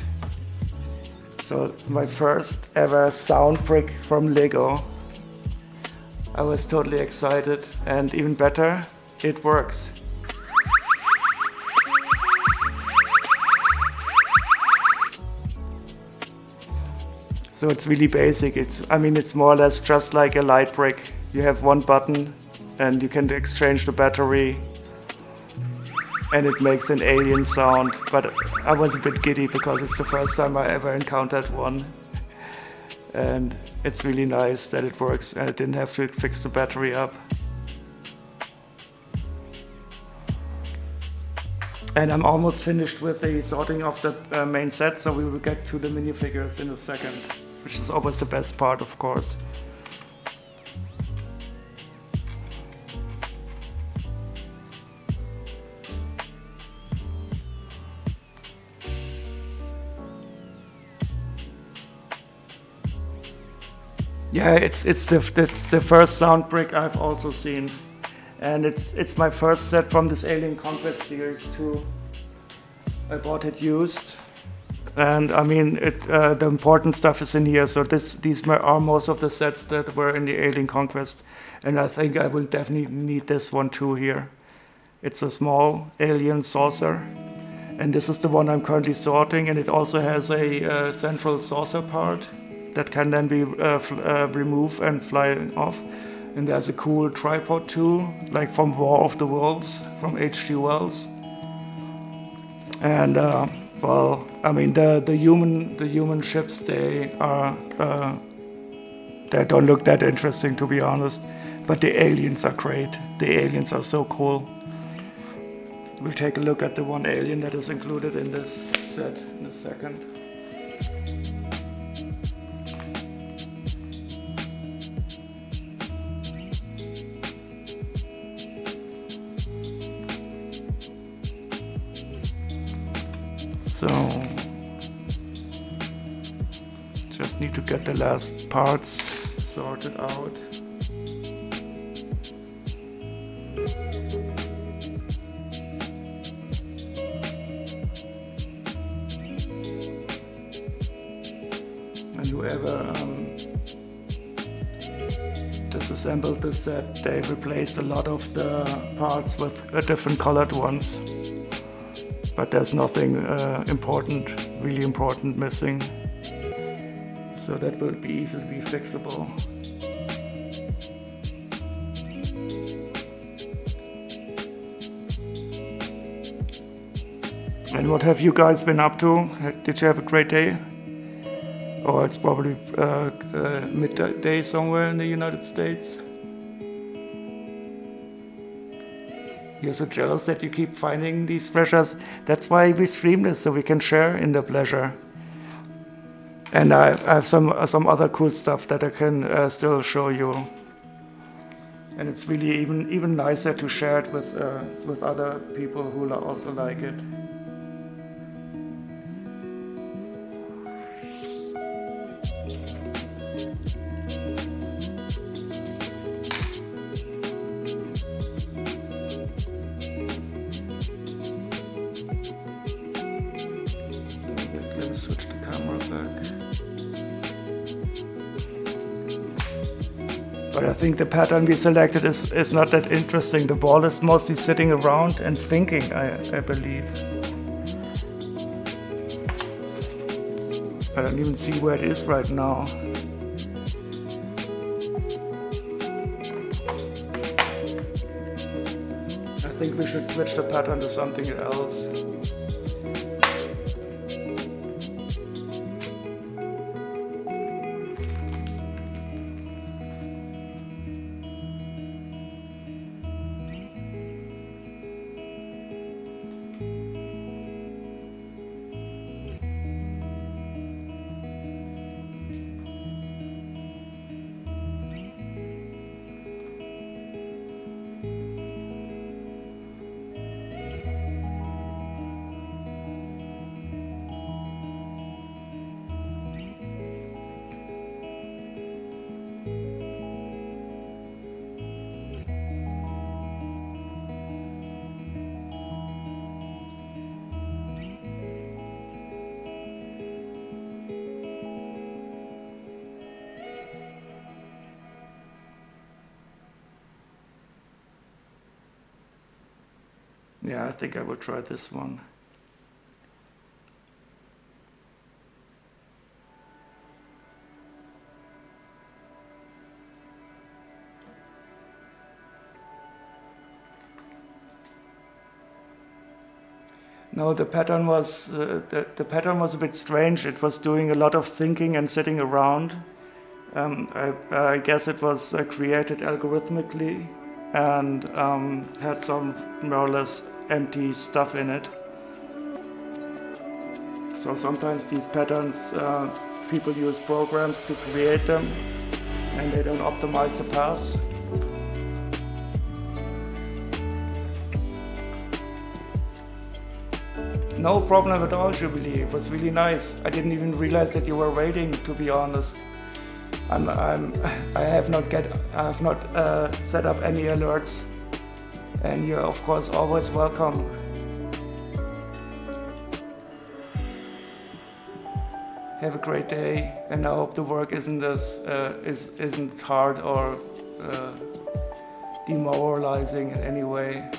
So my first ever sound brick from Lego. I was totally excited, and even better, it works. So it's really basic. It's more or less just like a light brick. You have one button and you can exchange the battery and it makes an alien sound. But I was a bit giddy because it's the first time I ever encountered one. And it's really nice that it works and I didn't have to fix the battery up. And I'm almost finished with the sorting of the main set, so we will get to the minifigures in a second, which is always the best part, of course. Yeah, it's the first sound brick I've also seen, and it's my first set from this Alien Conquest series too. I bought it used, and I mean the important stuff is in here. So these are most of the sets that were in the Alien Conquest, and I think I will definitely need this one too here. It's a small alien saucer, and this is the one I'm currently sorting, and it also has a central saucer part that can then be removed and fly off. And there's a cool tripod too, like from War of the Worlds, from H.G. Wells. And well, I mean the human ships, they don't look that interesting, to be honest. But the aliens are great. The aliens are so cool. We'll take a look at the one alien that is included in this set in a second. So, just need to get the last parts sorted out. And whoever disassembled this set, they replaced a lot of the parts with different colored ones. But there's nothing really important missing. So that will be easily fixable. And what have you guys been up to? Did you have a great day? Or it's probably midday somewhere in the United States? You're so jealous that you keep finding these treasures. That's why we stream this, so we can share in the pleasure. And I have some other cool stuff that I can still show you. And it's really even nicer to share it with other people who also like it. Switch the camera back. But I think the pattern we selected is not that interesting. The ball is mostly sitting around and thinking, I believe. I don't even see where it is right now. I think we should switch the pattern to something else. Yeah, I think I will try this one. No, the pattern was the pattern was a bit strange. It was doing a lot of thinking and sitting around. I guess it was created algorithmically and had some more or less empty stuff in it. So sometimes these patterns, people use programs to create them, and they don't optimize the paths. No problem at all, Jubilee. It was really nice. I didn't even realize that you were waiting, to be honest. I have not set up any alerts, and you're of course always welcome. Have a great day, and I hope the work isn't hard or demoralizing in any way.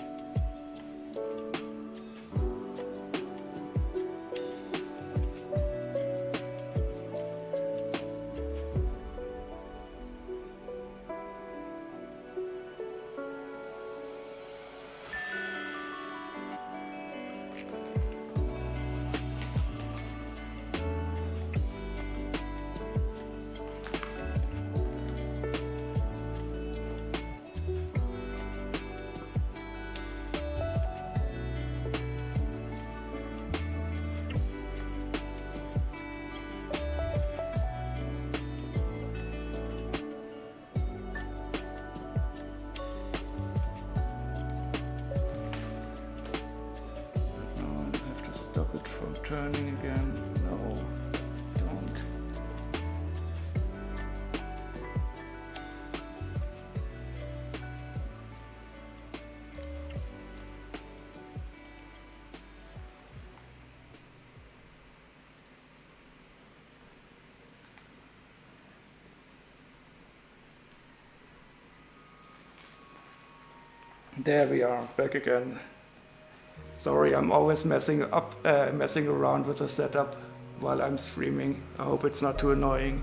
Stop it from turning again. No, don't. There we are, back again. Sorry, I'm always messing around with the setup while I'm streaming. I hope it's not too annoying.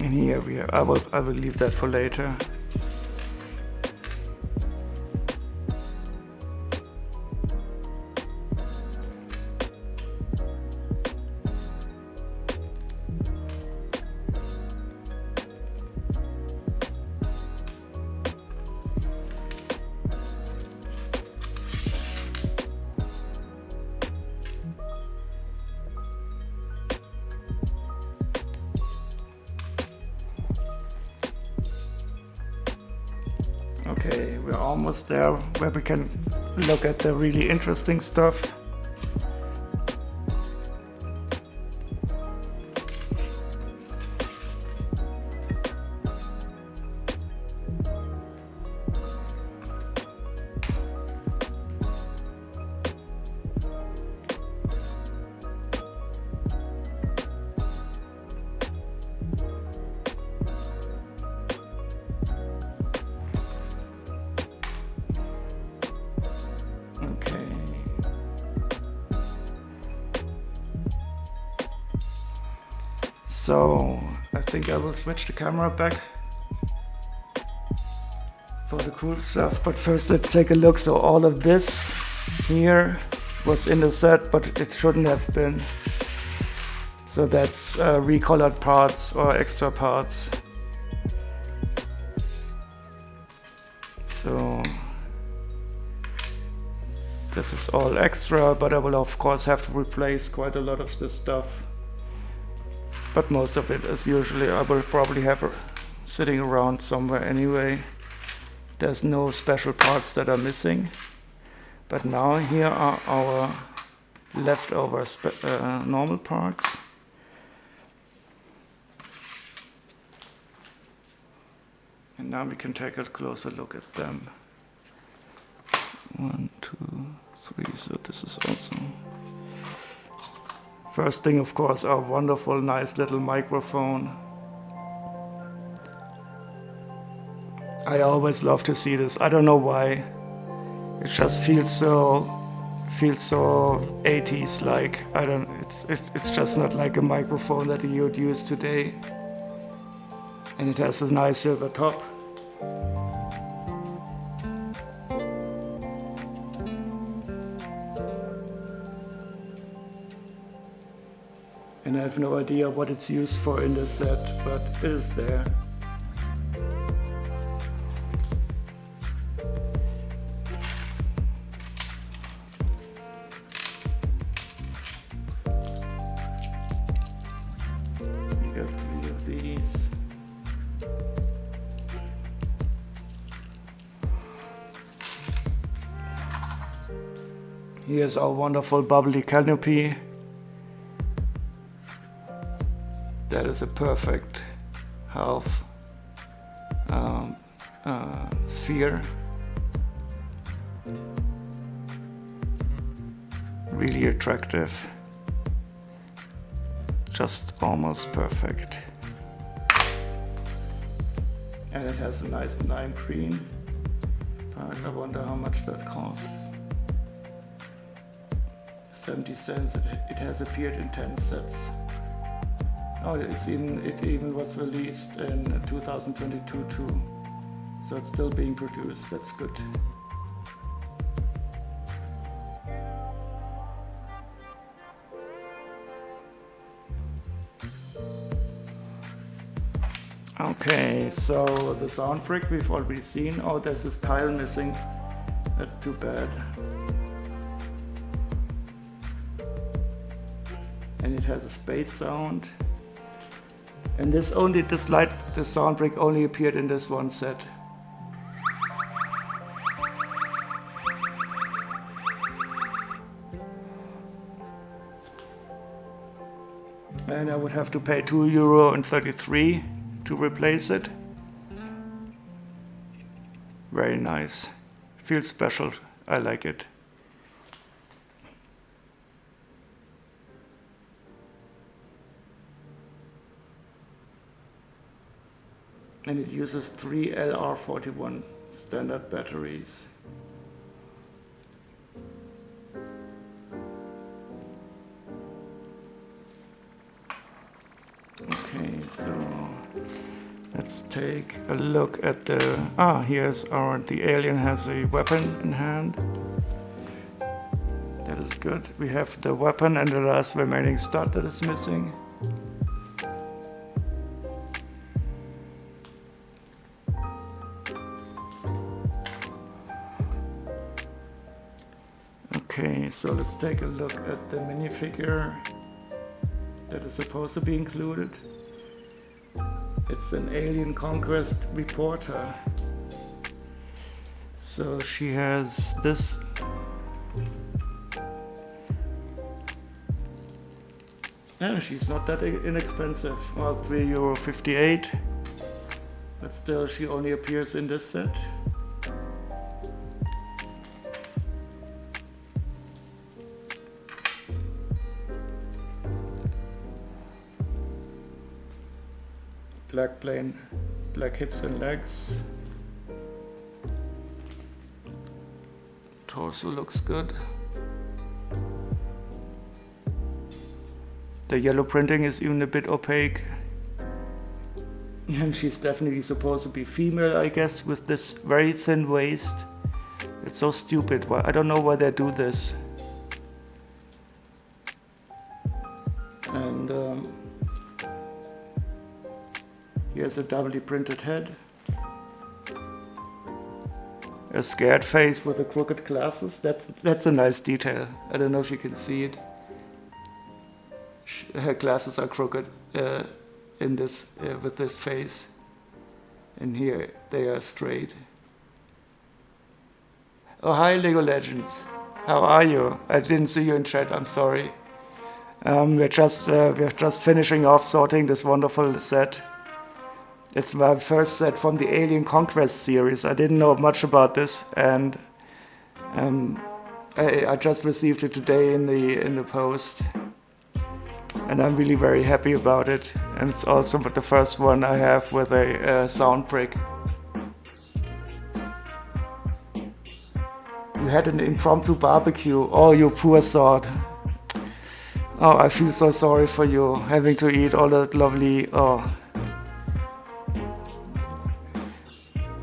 And here we are. I will leave that for later. Okay, we're almost there where we can look at the really interesting stuff. So I think I will switch the camera back for the cool stuff, but first let's take a look. So all of this here was in the set, but it shouldn't have been. So that's recolored parts or extra parts. So this is all extra, but I will of course have to replace quite a lot of this stuff. But most of it, as usually, I will probably have sitting around somewhere anyway. There's no special parts that are missing. But now here are our leftover normal parts. And now we can take a closer look at them. 1, 2, 3, so this is also... First thing, of course, our wonderful, nice little microphone. I always love to see this. I don't know why. It just feels so 80s like. I don't. It's just not like a microphone that you would use today. And it has a nice silver top. And I have no idea what it's used for in this set, but it is there. We got 3 of these. Here's our wonderful bubbly canopy. That is a perfect half sphere. Really attractive. Just almost perfect. And it has a nice lime green. But I wonder how much that costs. 70 cents. It has appeared in 10 sets. Oh, it even was released in 2022 too. So it's still being produced. That's good. Okay, so the sound brick we've already seen. Oh, there's this tile missing. That's too bad. And it has a space sound. And this sound brick only appeared in this one set. And I would have to pay €2.33 to replace it. Very nice. Feels special. I like it. And it uses 3 LR41 standard batteries. Okay, so let's take a look at the... here's the alien has a weapon in hand. That is good. We have the weapon and the last remaining stud that is missing. Okay, so let's take a look at the minifigure that is supposed to be included. It's an alien conquest reporter. So she has this. Yeah, she's not that inexpensive. Well, €3.58. But still, she only appears in this set. Black hips and legs. Torso looks good. The yellow printing is even a bit opaque. And she's definitely supposed to be female, I guess, with this very thin waist. It's so stupid. I don't know why they do this. And here's a doubly printed head. A scared face with the crooked glasses. That's a nice detail. I don't know if you can see it. Her glasses are crooked in this with this face, and here they are straight. Oh, hi Lego Legends. How are you? I didn't see you in chat, I'm sorry. We're just finishing off sorting this wonderful set. It's my first set from the Alien Conquest series. I didn't know much about this, and I just received it today in the post, and I'm really very happy about it. And it's also the first one I have with a sound brick. You had an impromptu barbecue. Oh, you poor sod. Oh, I feel so sorry for you having to eat all that lovely. Oh.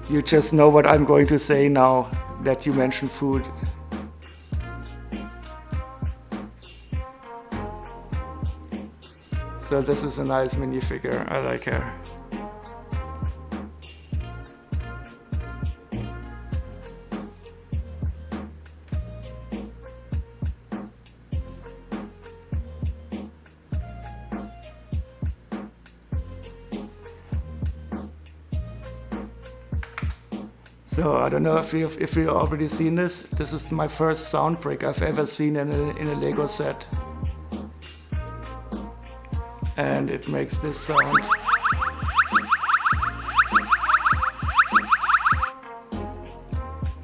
You just know what I'm going to say now that you mention food. So this is a nice minifigure. I like her. So I don't know if you've already seen this. This is my first sound brick I've ever seen in a Lego set. And it makes this sound.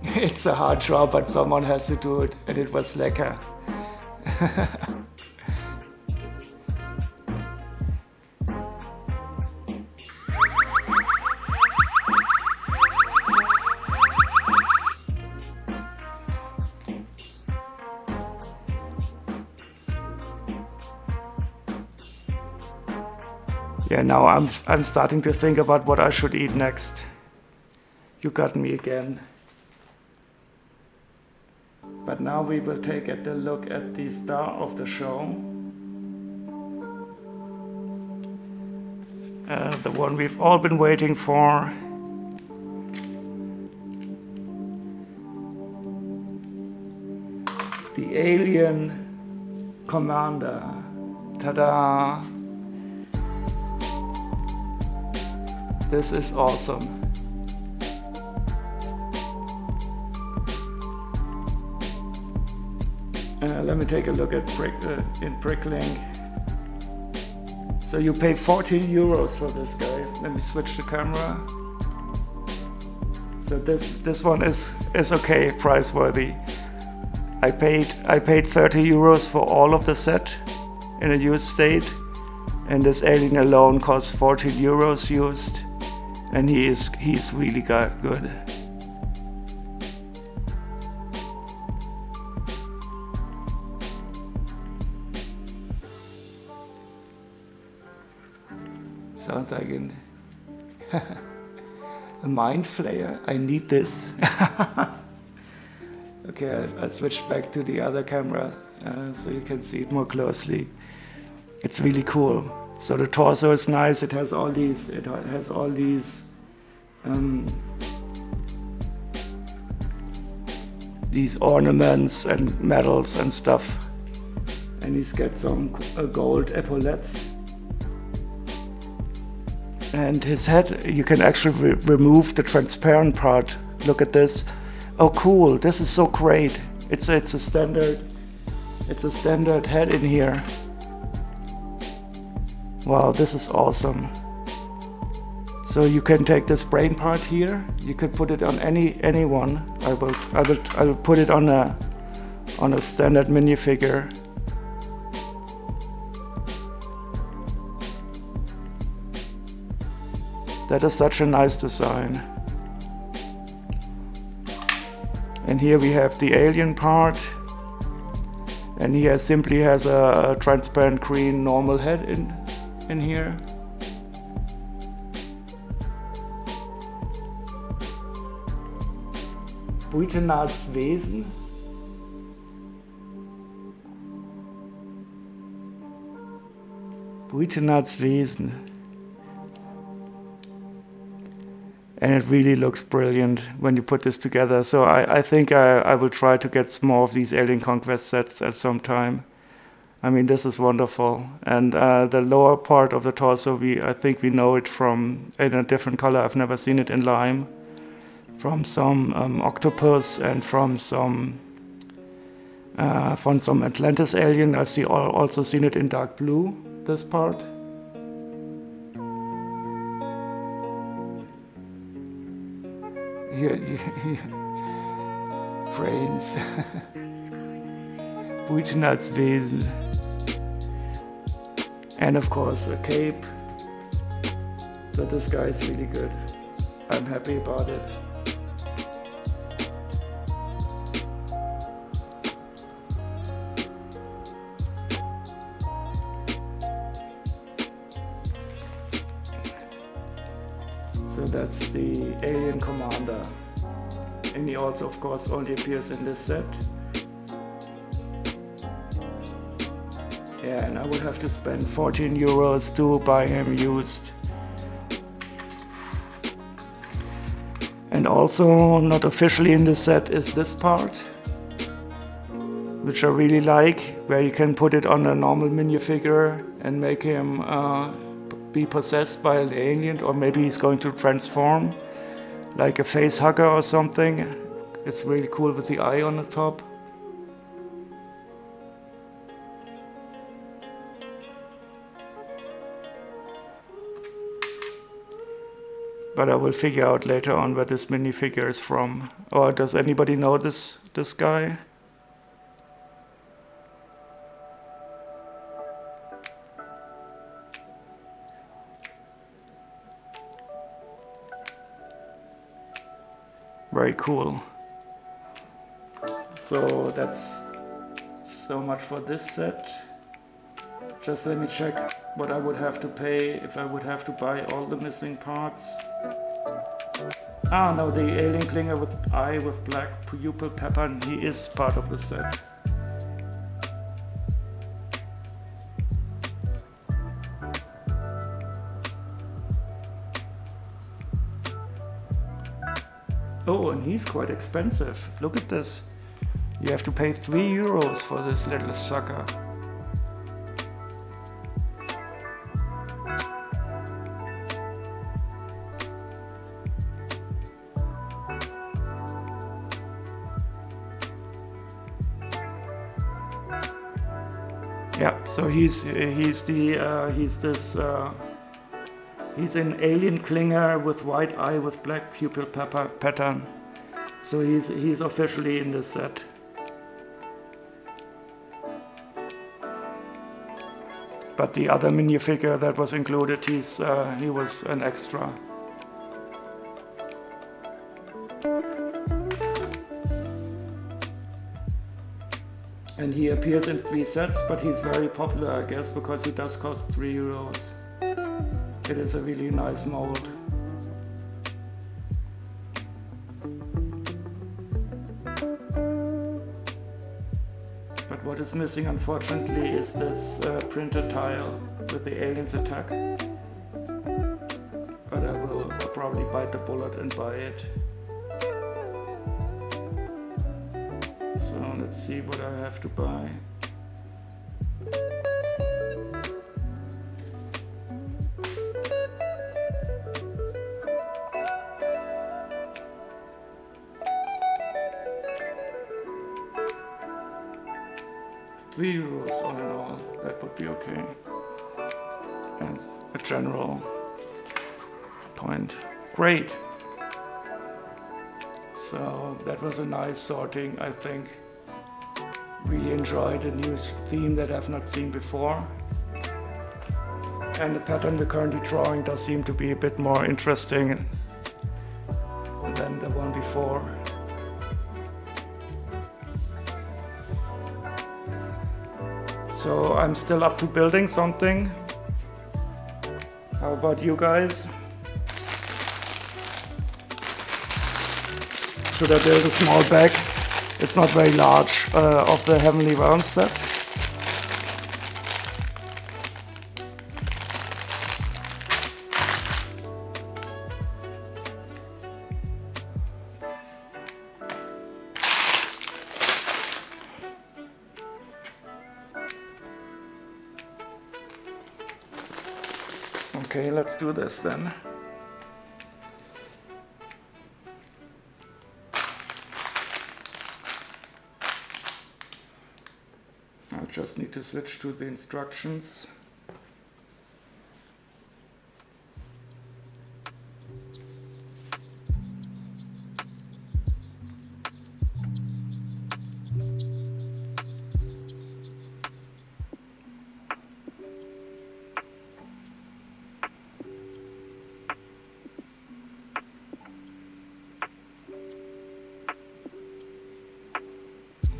It's a hard job, but someone has to do it, and it was lekker. Yeah, now I'm starting to think about what I should eat next. You got me again. But now we will take a look at the star of the show. The one we've all been waiting for. The Alien Commander. Ta-da! This is awesome. Let me take a look at in Bricklink. So you pay 14 euros for this guy. Let me switch the camera. So this one is okay, price worthy. I paid 30 euros for all of the set in a used state, and this alien alone costs 14 euros used. And he's really good. Sounds like a mind flayer. I need this. Okay, I'll switch back to the other camera so you can see it more closely. It's really cool. So the torso is nice. It has all these. These ornaments and medals and stuff. And he's got some gold epaulettes. And his head, you can actually remove the transparent part. Look at this. Oh, cool! This is so great. It's a standard head in here. Wow, this is awesome. So you can take this brain part here. You can put it on any one. I will put it on a standard minifigure. That is such a nice design. And here we have the alien part. And he simply has a transparent green normal head in here. Buitenards Wesen. Buitenards Wesen. And it really looks brilliant when you put this together. So I think I will try to get some more of these Alien Conquest sets at some time. I mean, this is wonderful. And the lower part of the torso, I think we know it from in a different color. I've never seen it in lime. From some octopus and from some from some Atlantis alien. I've also seen it in dark blue, this part. Brains. Buitschnalzwesen. And of course a cape. So this guy is really good. I'm happy about it. So that's the alien commander. And he also of course only appears in this set. Yeah, and I would have to spend 14 euros to buy him used. And also not officially in the set is this part, which I really like, where you can put it on a normal minifigure and make him be possessed by an alien, or maybe he's going to transform like a face hugger or something. It's really cool with the eye on the top. But I will figure out later on where this minifigure is from. Or does anybody know this guy? Very cool. So that's so much for this set. Just let me check what I would have to pay if I would have to buy all the missing parts. Ah, no, the alien clinger with eye with black pupil pattern, he is part of the set. Oh, and he's quite expensive. Look at this. You have to pay 3 euros for this little sucker. Yeah, so he's an alien clinger with white eye with black pupil pattern. So he's officially in this set. But the other minifigure that was included, he was an extra. And he appears in 3 sets, but he's very popular, I guess, because he does cost 3 euros. It is a really nice mold. But what is missing, unfortunately, is this printed tile with the aliens attack. But I will probably bite the bullet and buy it. So let's see what I have to buy. €3 all in all, that would be okay. As a general point. Great. So that was a nice sorting, I think. Really enjoyed a new theme that I've not seen before. And the pattern we're currently drawing does seem to be a bit more interesting than the one before. So I'm still up to building something. How about you guys? Should I build a small bag? It's not very large, of the Heavenly Realms set. Okay, let's do this then. I just need to switch to the instructions.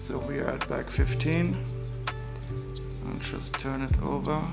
So we are at back 15. I'll just turn it over.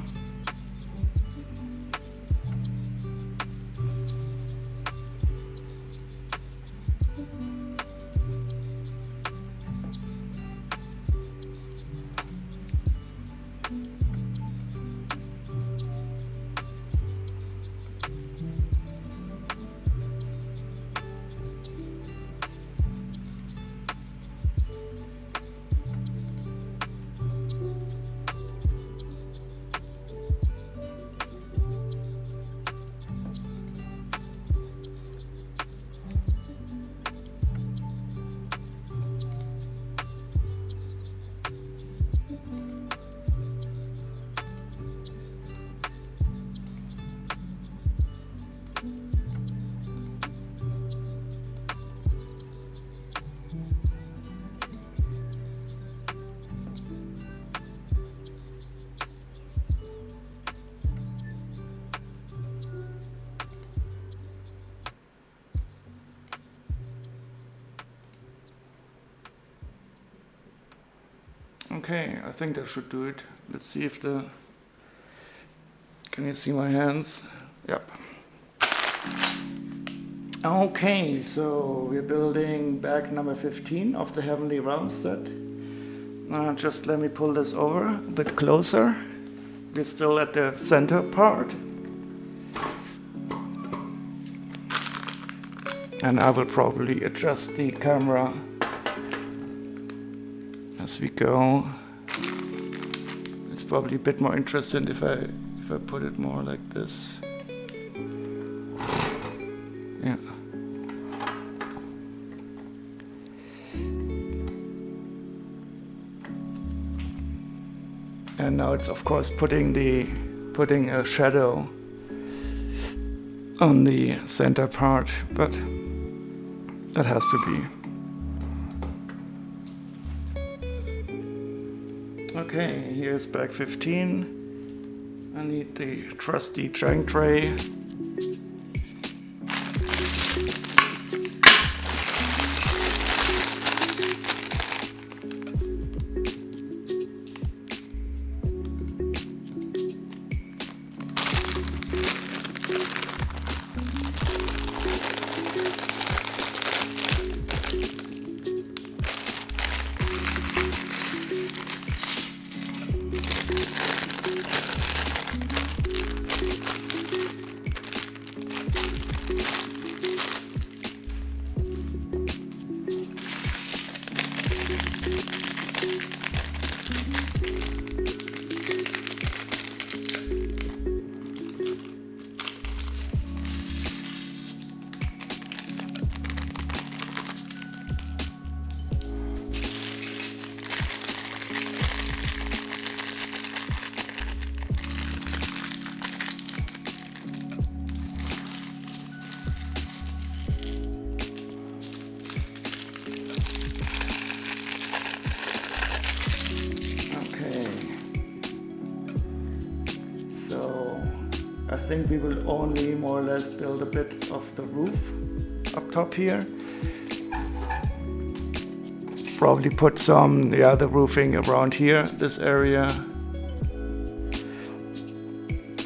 Okay, I think that should do it. Let's see if the... Can you see my hands? Yep. Okay, so we're building bag number 15 of the Heavenly Realms set. Just let me pull this over a bit closer. We're still at the center part. And I will probably adjust the camera as we go. It's probably a bit more interesting if I put it more like this. Yeah. And now it's of course putting a shadow on the center part, but that has to be. Okay, here's bag 15. I need the trusty junk tray. I think we will only more or less build a bit of the roof up top here. Probably put some, the roofing around here, this area.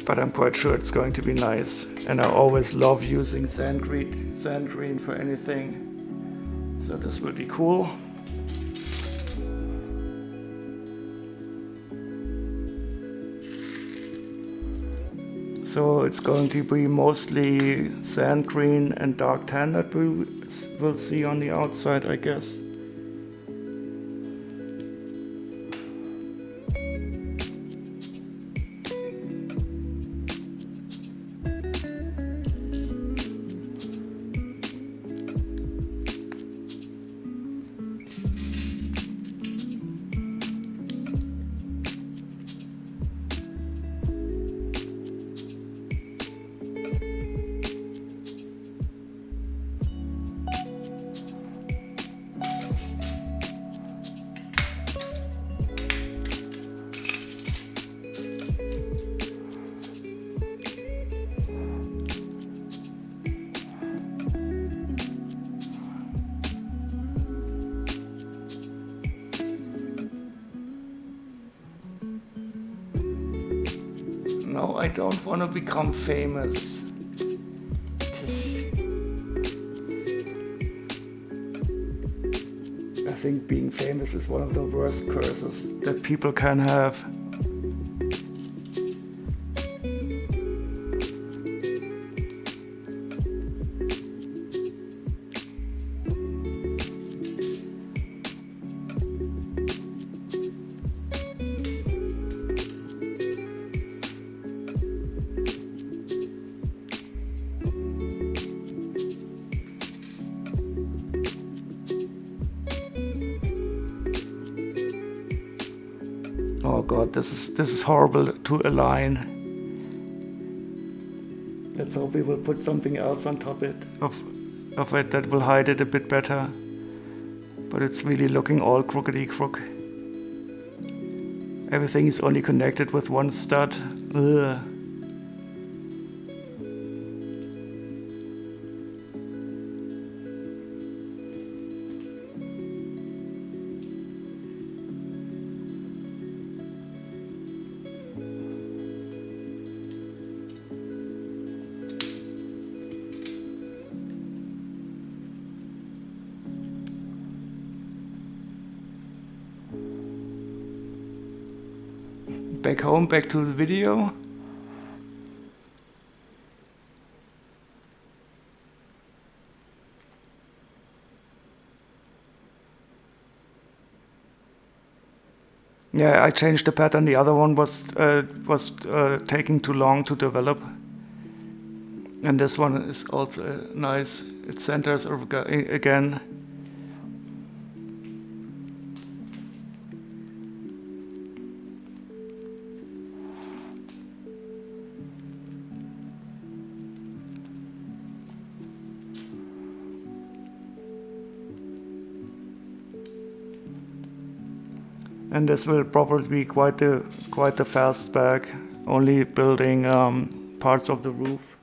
But I'm quite sure it's going to be nice. And I always love using sand green for anything. So this will be cool. So it's going to be mostly sand green and dark tan that we will see on the outside, I guess. I don't want to become famous. I think being famous is one of the worst curses that people can have. Oh god, this is horrible to align. Let's hope we will put something else on top of it that will hide it a bit better. But it's really looking all crookedy crook. Everything is only connected with one stud. Ugh. Back home, back to the video. Yeah, I changed the pattern. The other one was taking too long to develop. And this one is also nice. It centers again. And this will probably be quite the fast bag, only building parts of the roof.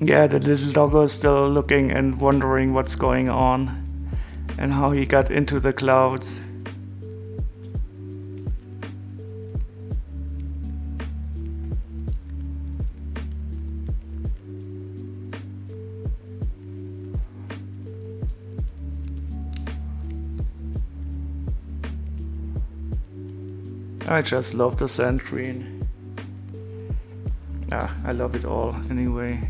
Yeah, the little doggo is still looking and wondering what's going on and how he got into the clouds. I just love the sand green. I love it all anyway.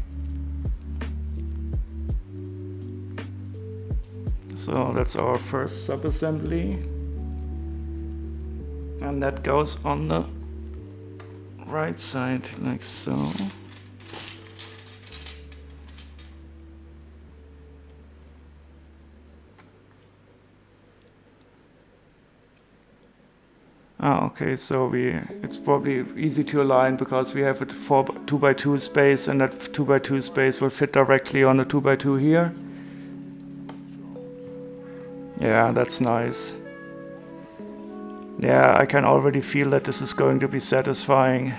So that's our first sub-assembly, and that goes on the right side like so. Okay, so it's probably easy to align because we have a 2x2 space, and that 2x2 space will fit directly on the 2x2 here. Yeah, that's nice. Yeah, I can already feel that this is going to be satisfying.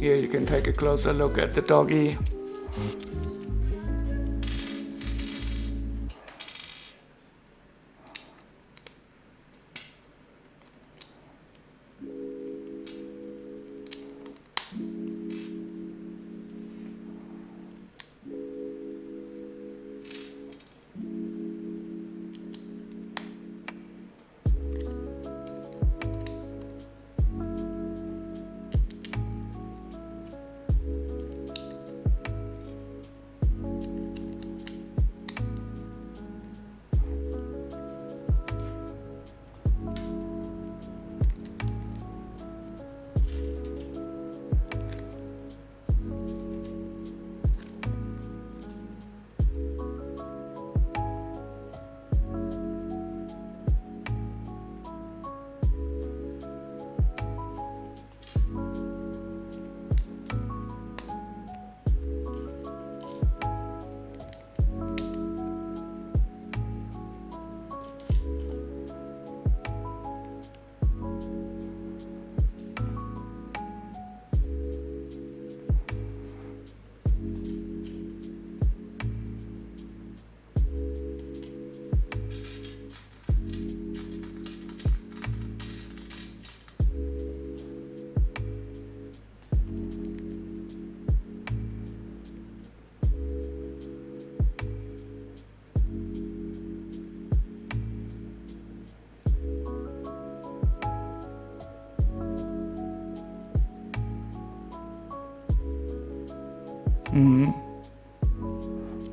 Here you can take a closer look at the doggy.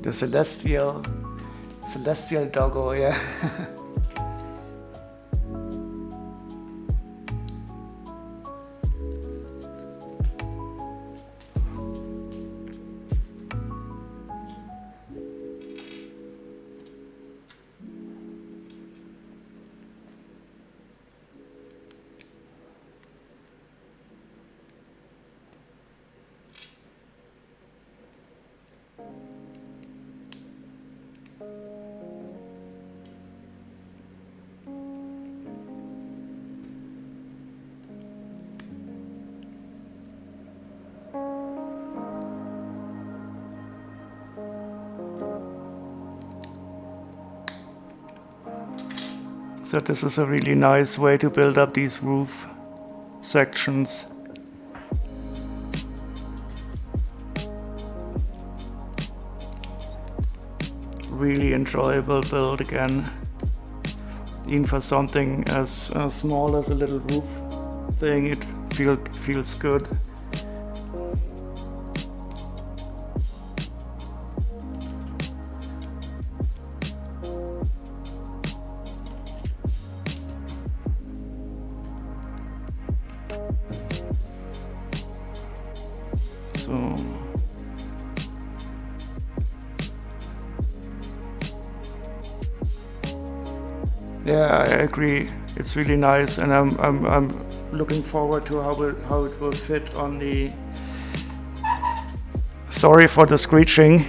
The celestial doggo, yeah. So this is a really nice way to build up these roof sections. Really enjoyable build again. Even for something as small as a little roof thing, it feels good. So yeah, I agree. It's really nice, and I'm looking forward to how it will fit on the. Sorry for the screeching.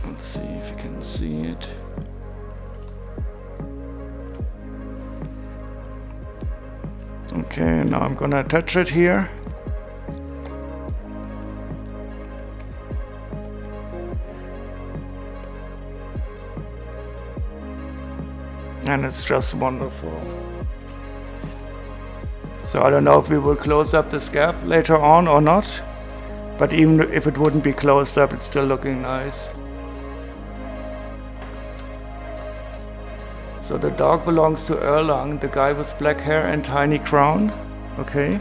Let's see if you can see it. Okay, now I'm gonna attach it here. And it's just wonderful. So I don't know if we will close up this gap later on or not, but even if it wouldn't be closed up, it's still looking nice. So the dog belongs to Erlang, the guy with black hair and tiny crown. Okay.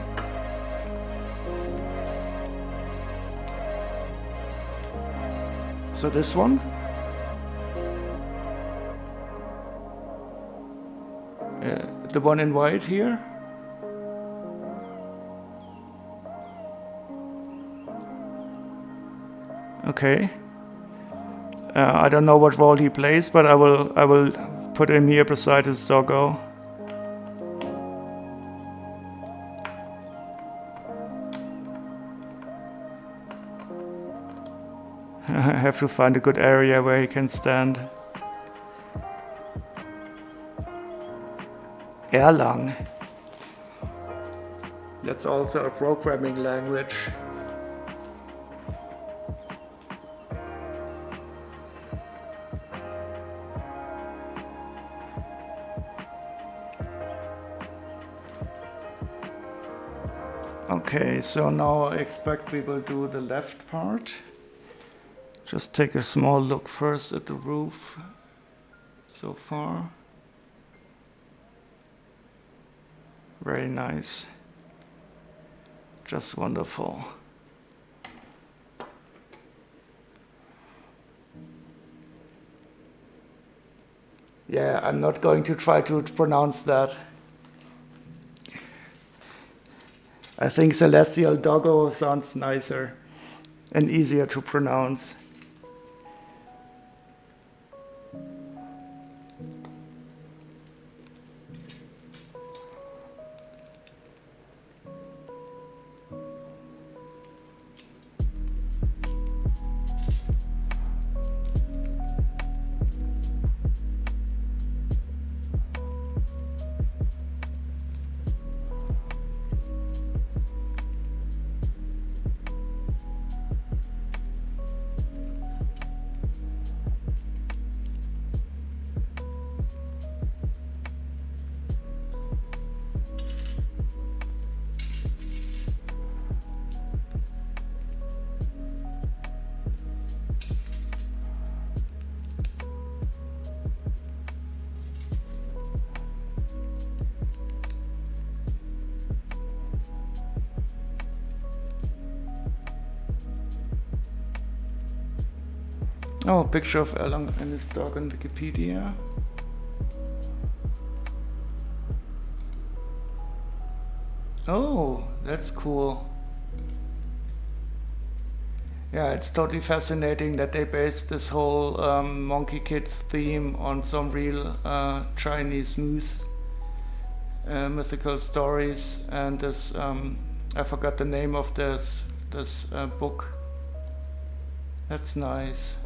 So this one? The one in white here? Okay. I don't know what role he plays, but I will put him here beside his doggo. I have to find a good area where he can stand. Erlang. That's also a programming language. Okay, so now I expect we will do the left part. Just take a small look first at the roof so far. Very nice. Just wonderful. Yeah, I'm not going to try to pronounce that. I think Celestial Doggo sounds nicer and easier to pronounce. Oh, a picture of Erlang and his dog on Wikipedia. Oh, that's cool. Yeah, it's totally fascinating that they based this whole Monkey Kids theme on some real Chinese mythical stories, and this I forgot the name of this book. That's nice,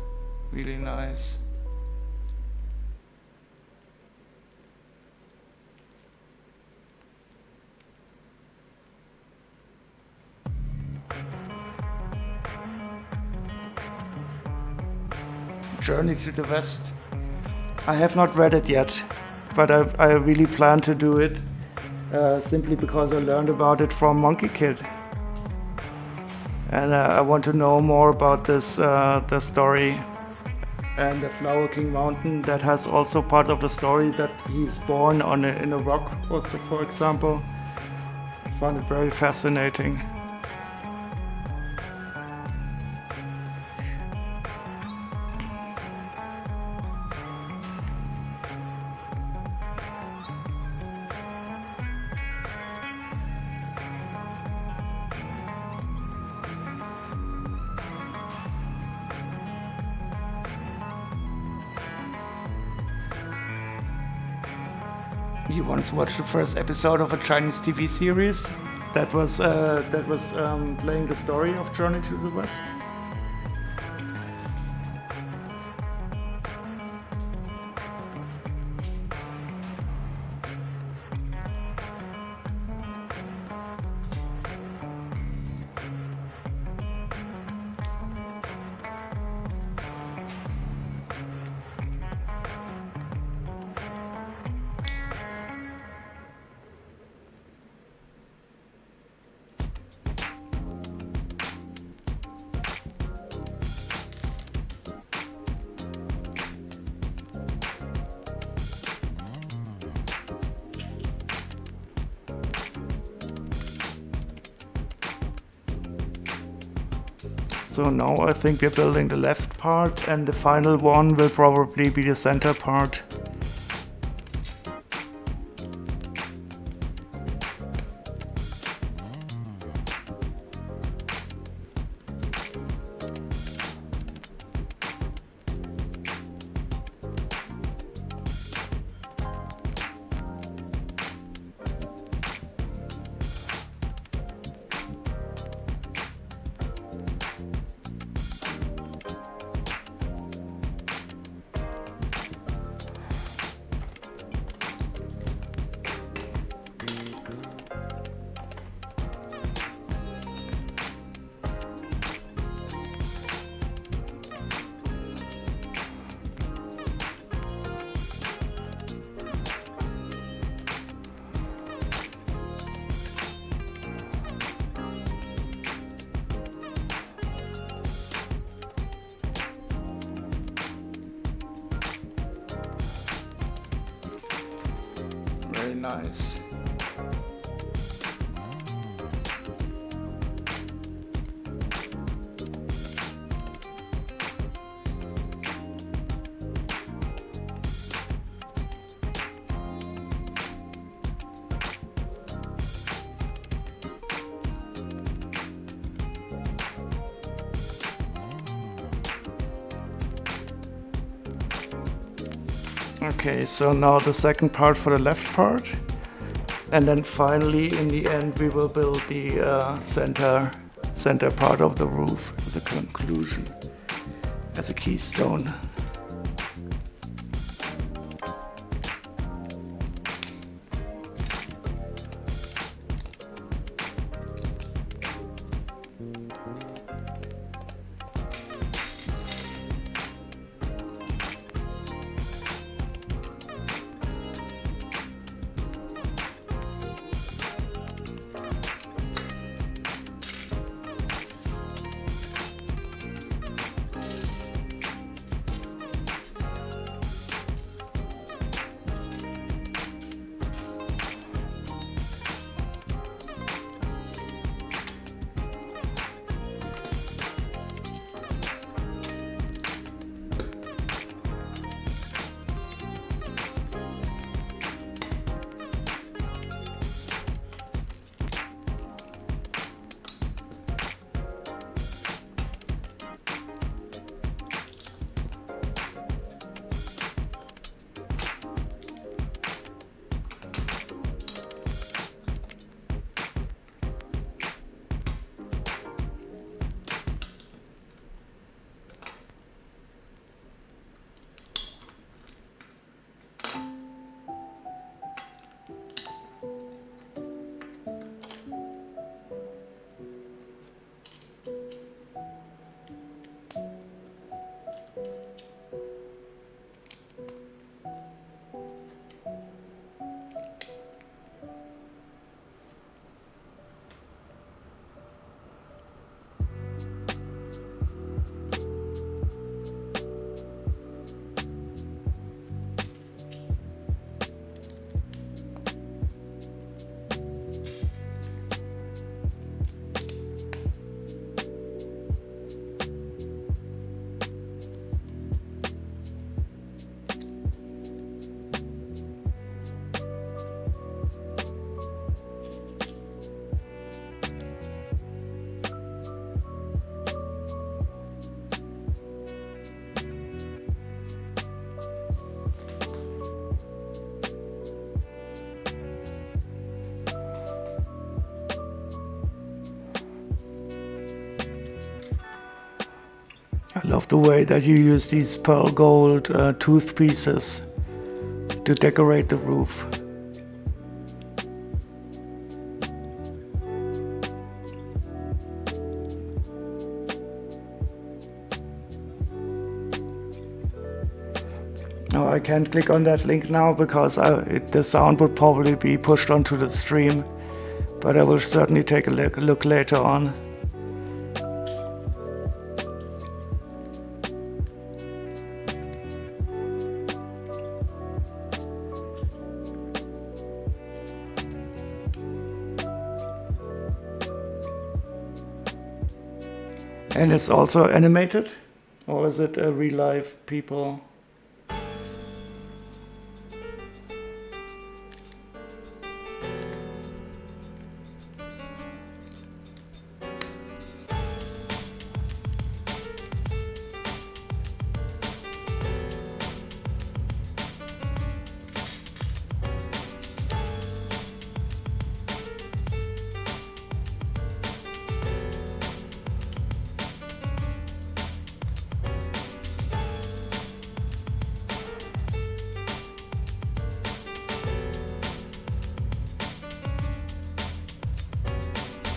really nice. Journey to the West. I have not read it yet, but I really plan to do it simply because I learned about it from Monkey Kid. And I want to know more about this the story and the Flower King Mountain. That has also part of the story that he's born in a rock, also, for example. I found it very fascinating. You once watched the first episode of a Chinese TV series that was playing the story of Journey to the West? So now I think we're building the left part, and the final one will probably be the center part. nice. Okay, so now the second part for the left part, and then finally in the end we will build the center part of the roof as a conclusion, as a keystone. I love the way that you use these pearl gold tooth pieces to decorate the roof. Now I can't click on that link now because the sound would probably be pushed onto the stream, but I will certainly take a look later on. And it's also animated, or is it a real life people?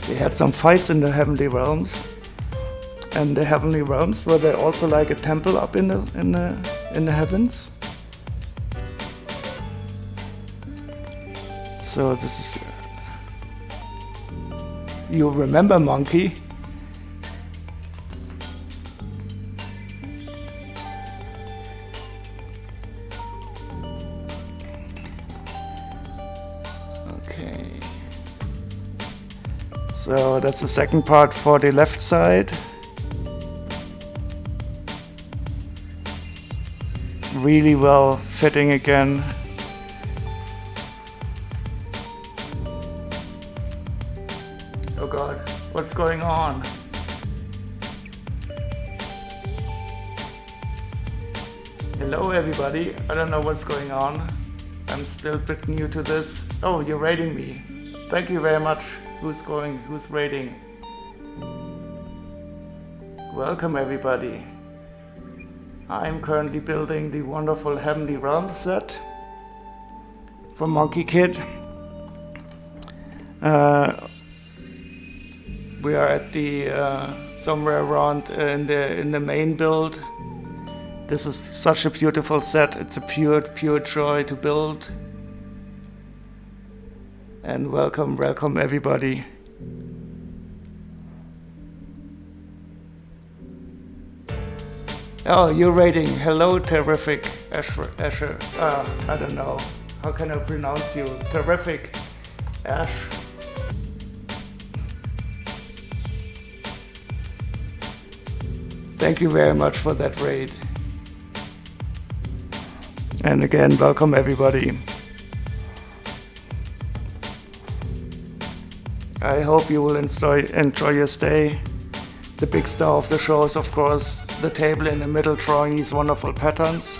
They had some fights in the heavenly realms, and the heavenly realms were they also like a temple up in the heavens. So this is, you remember Monkie? So that's the second part for the left side. Really well fitting again. Oh god, what's going on? Hello everybody, I don't know what's going on. I'm still a bit new to this. Oh, you're raiding me. Thank you very much. Who's raiding? Welcome everybody. I'm currently building the wonderful Heavenly Realms set from Monkie Kid. We are at the somewhere around in the main build. This is such a beautiful set. It's a pure joy to build. And welcome everybody. Oh, you're raiding. Hello, terrific Asher. I don't know. How can I pronounce you? Terrific Ash. Thank you very much for that raid. And again, welcome everybody. I hope you will enjoy your stay. The big star of the show is, of course, the table in the middle drawing these wonderful patterns.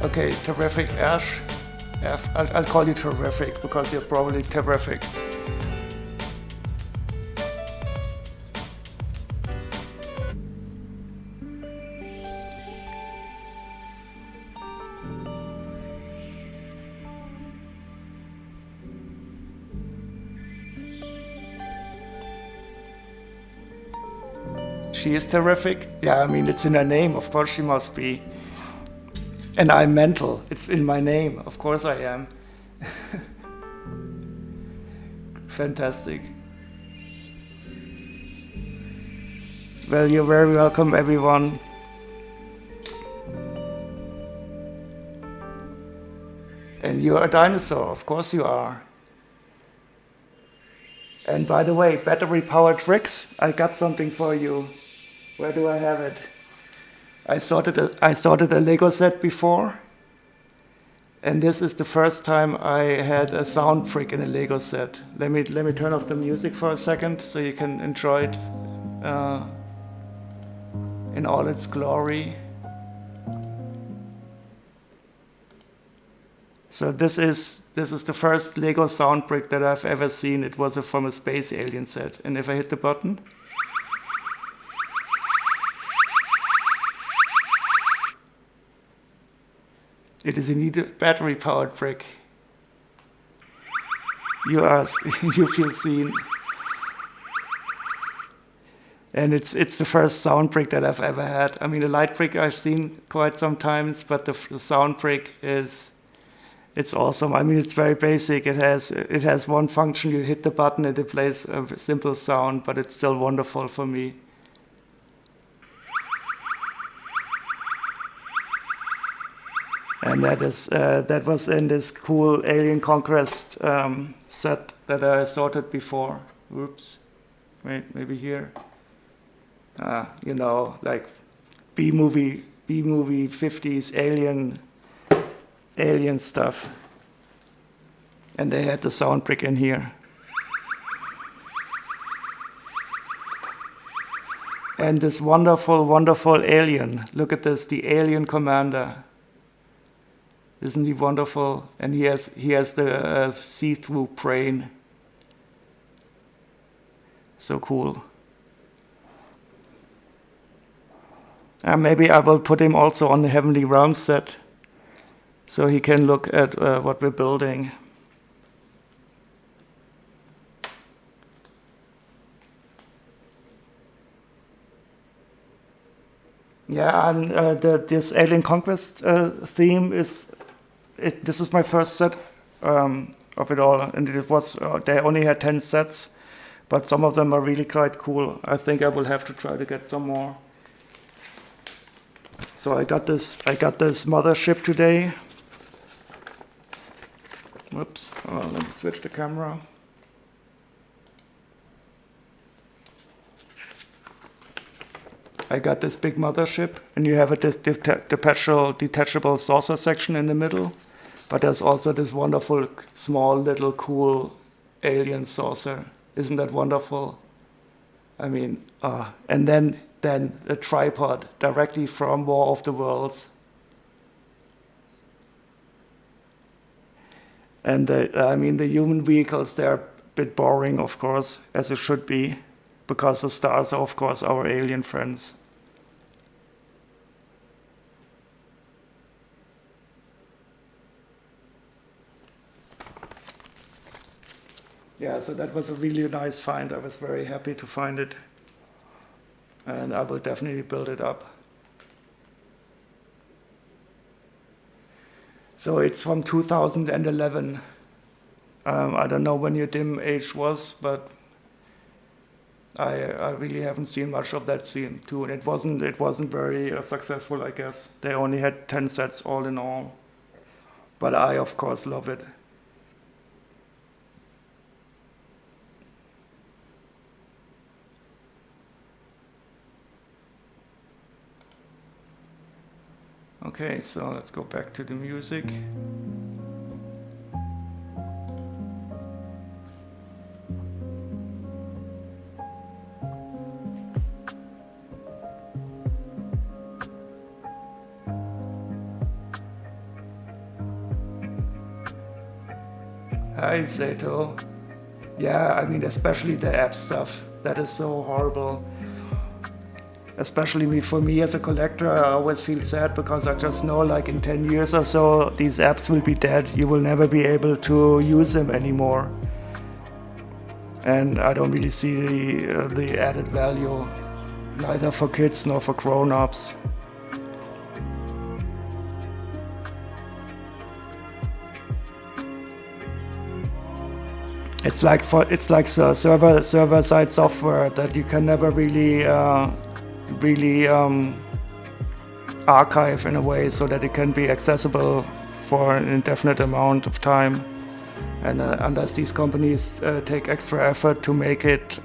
Okay, terrific Ash. I'll call you terrific because you're probably terrific. She is terrific? Yeah, I mean, it's in her name. Of course she must be. And I'm mental. It's in my name. Of course I am. Fantastic. Well, you're very welcome, everyone. And you're a dinosaur. Of course you are. And by the way, battery-powered tricks, I got something for you. Where do I have it? I sorted a Lego set before, and this is the first time I had a sound trick in a Lego set. Let me turn off the music for a second so you can enjoy it in all its glory. So this is the first Lego sound brick that I've ever seen. It was from a space alien set, and if I hit the button. It is indeed a battery-powered brick. You feel seen. And it's the first sound brick that I've ever had. I mean, a light brick I've seen quite sometimes, but the sound brick it's awesome. I mean, it's very basic. It has one function. You hit the button and it plays a simple sound, but it's still wonderful for me. And that was in this cool Alien Conquest set that I sorted before. Oops. Wait, maybe here. You know, like B-movie 50s alien stuff. And they had the sound brick in here. And this wonderful, wonderful alien. Look at this, the alien commander. Isn't he wonderful? And he has the see-through brain. So cool. Maybe I will put him also on the Heavenly Realms set, so he can look at what we're building. Yeah, and this Alien Conquest theme is. This is my first set of it all, and it was they only had 10 sets, but some of them are really quite cool. I think I will have to try to get some more. So I got this Mothership today. Whoops, let me switch the camera. I got this big Mothership, and you have a detachable saucer section in the middle, but there's also this wonderful, small, little, cool alien saucer. Isn't that wonderful? I mean, and then a tripod directly from War of the Worlds. And the human vehicles, they're a bit boring, of course, as it should be, because the stars are, of course, our alien friends. Yeah, so that was a really nice find. I was very happy to find it. And I will definitely build it up. So it's from 2011. I don't know when your dim age was, but I really haven't seen much of that scene too. And it wasn't very successful, I guess. They only had 10 sets all in all. But I, of course, love it. Okay, so let's go back to the music. Hi, Sato. Yeah, I mean, especially the app stuff. That is so horrible. Especially for me as a collector, I always feel sad because I just know like in 10 years or so, these apps will be dead. You will never be able to use them anymore. And I don't really see the added value, neither for kids nor for grown-ups. It's like server-side software that you can never really archive in a way so that it can be accessible for an indefinite amount of time. And unless these companies take extra effort to make it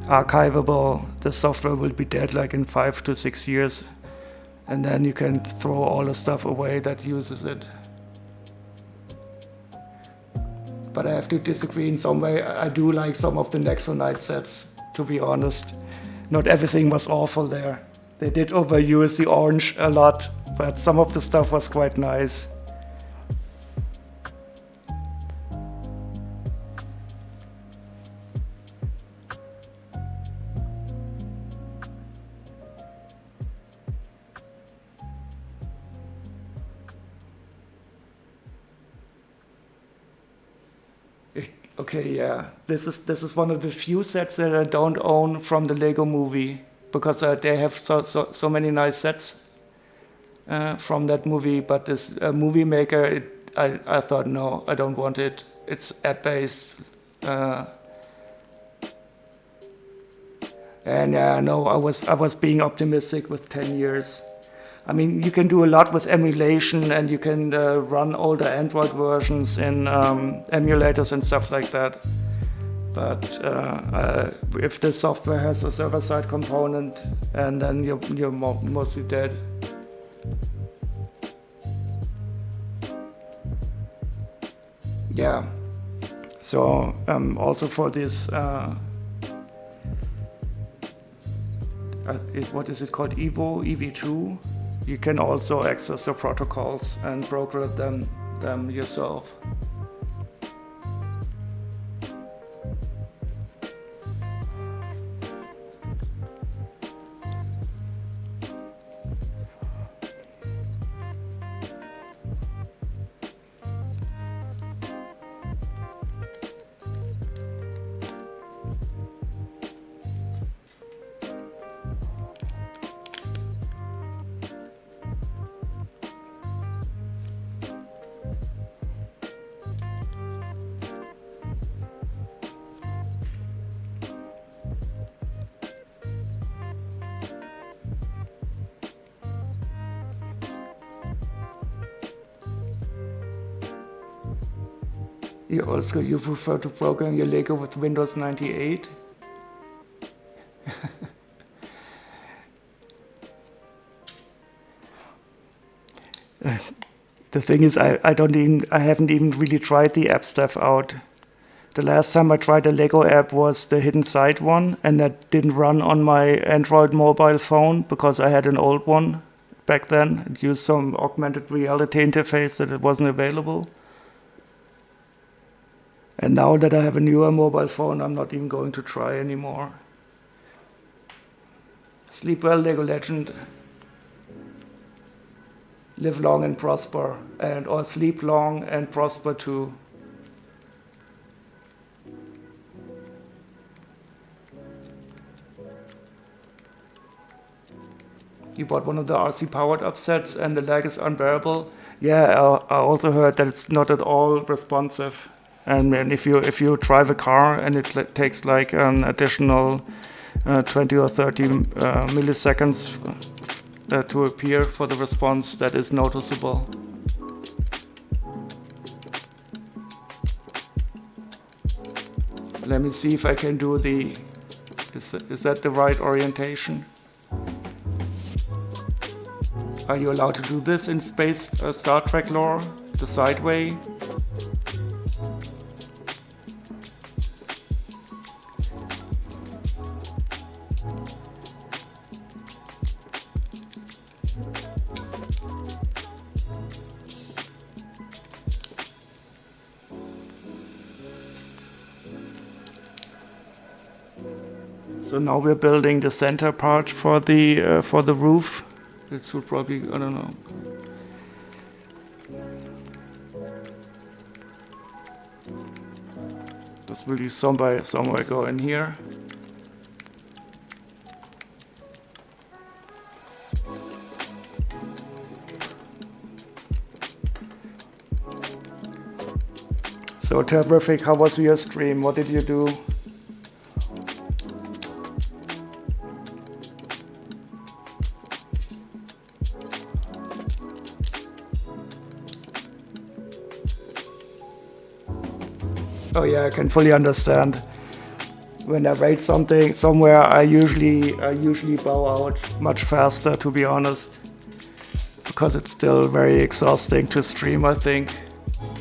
archivable, the software will be dead like in 5 to 6 years. And then you can throw all the stuff away that uses it. But I have to disagree in some way. I do like some of the Nexonite sets, to be honest. Not everything was awful there. They did overuse the orange a lot, but some of the stuff was quite nice. Okay, yeah. This is one of the few sets that I don't own from the Lego Movie, because they have so many nice sets from that movie. But this Movie Maker, I thought no, I don't want it. It's app-based, and no, I was being optimistic with 10 years. I mean, you can do a lot with emulation, and you can run older Android versions in emulators and stuff like that. But if the software has a server-side component, and then you're mostly dead. Yeah. So also for this, what is it called? EV2. You can also access the protocols and broker them yourself. You prefer to program your Lego with Windows 98? The thing is, I haven't even really tried the app stuff out. The last time I tried a Lego app was the Hidden Side one, and that didn't run on my Android mobile phone because I had an old one back then. It used some augmented reality interface that it wasn't available. And now that I have a newer mobile phone, I'm not even going to try anymore. Sleep well, Lego Legend. Live long and prosper, or sleep long and prosper too. You bought one of the RC powered up sets and the lag is unbearable. Yeah, I also heard that it's not at all responsive. And if you drive a car and it takes like an additional 20 or 30 milliseconds to appear for the response, that is noticeable. Let me see if I can do the... Is that the right orientation? Are you allowed to do this in space Star Trek lore? The sideway? So now we're building the center part for the roof. This would probably, I don't know. This will use somewhere go in here. So terrific. How was your stream? What did you do? Oh yeah, I can fully understand. When I rate something somewhere, I usually bow out much faster, to be honest, because it's still very exhausting to stream, I think.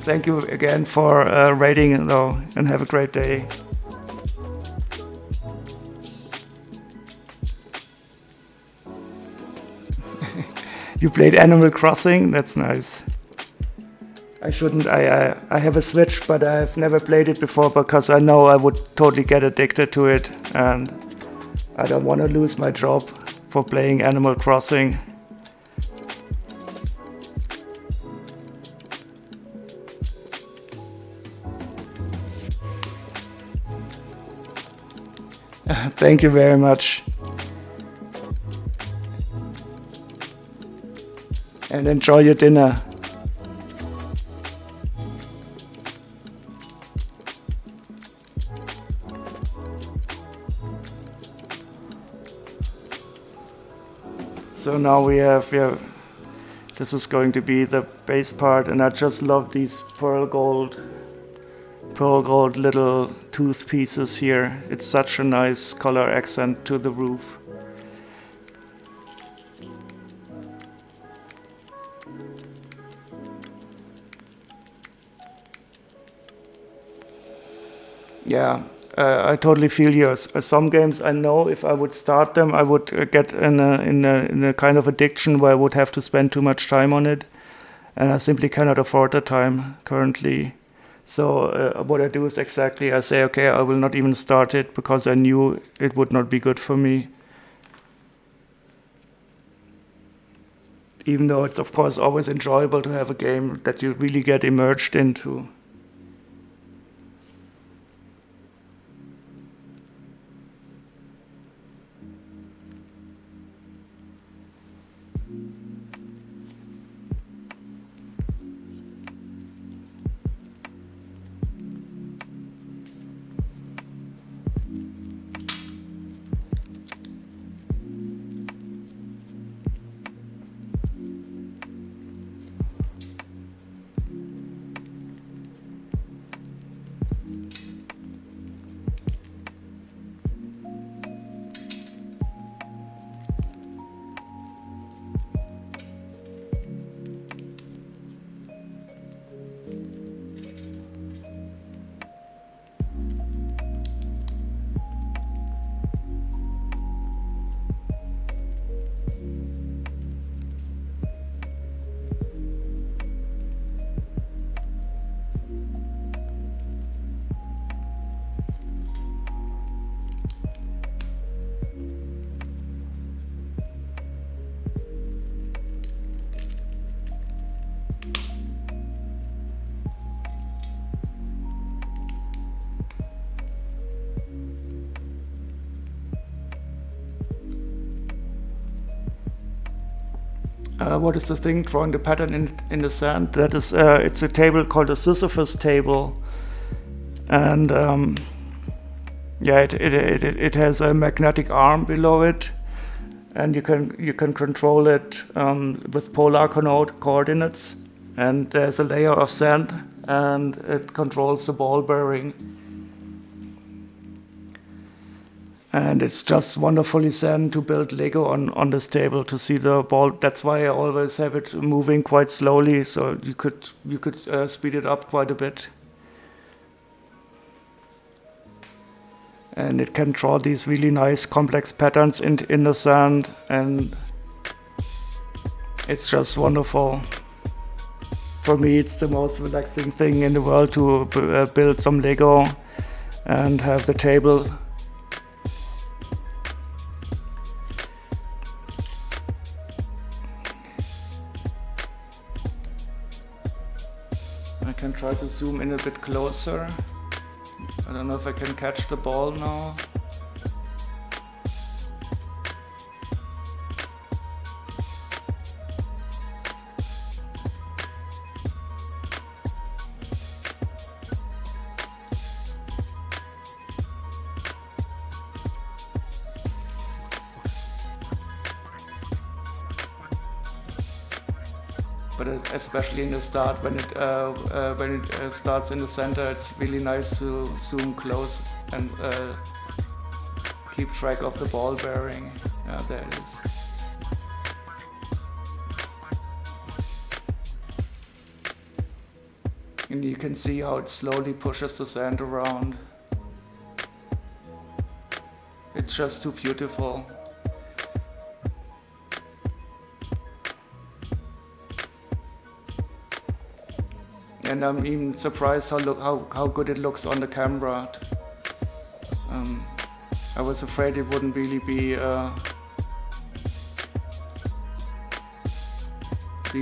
Thank you again for rating, though, and have a great day. You played Animal Crossing? That's nice. I have a Switch, but I've never played it before because I know I would totally get addicted to it, and I don't want to lose my job for playing Animal Crossing. Thank you very much. And enjoy your dinner. So now we have, this is going to be the base part, and I just love these pearl gold little tooth pieces here. It's such a nice color accent to the roof. Yeah. I totally feel you. Some games I know if I would start them, I would get in a kind of addiction where I would have to spend too much time on it, and I simply cannot afford the time currently. So what I do is exactly I say, okay, I will not even start it because I knew it would not be good for me. Even though it's of course always enjoyable to have a game that you really get immersed into. what is the thing drawing the pattern in the sand? That is, it's a table called a Sisyphus table, and yeah, it has a magnetic arm below it, and you can control it with polar coordinates. And there's a layer of sand, and it controls the ball bearing. And it's just wonderfully zen to build Lego on this table to see the ball. That's why I always have it moving quite slowly, so you could speed it up quite a bit. And it can draw these really nice complex patterns in the sand, and it's just wonderful. For me, it's the most relaxing thing in the world to build some Lego and have the table. I can try to zoom in a bit closer. I don't know if I can catch the ball now. But especially in the start, when it starts in the center, it's really nice to zoom close and keep track of the ball bearing. Yeah, there it is. And you can see how it slowly pushes the sand around. It's just too beautiful. And I'm even surprised how good it looks on the camera. I was afraid it wouldn't really be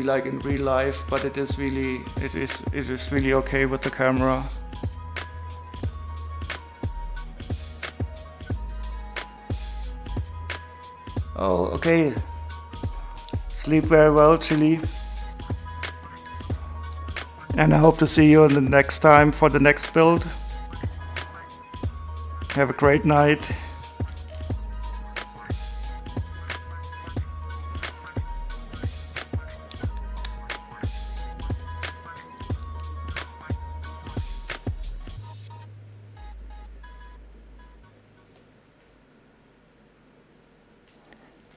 like in real life, but it is really okay with the camera. Oh, okay. Sleep very well, Chll. And I hope to see you the next time for the next build. Have a great night.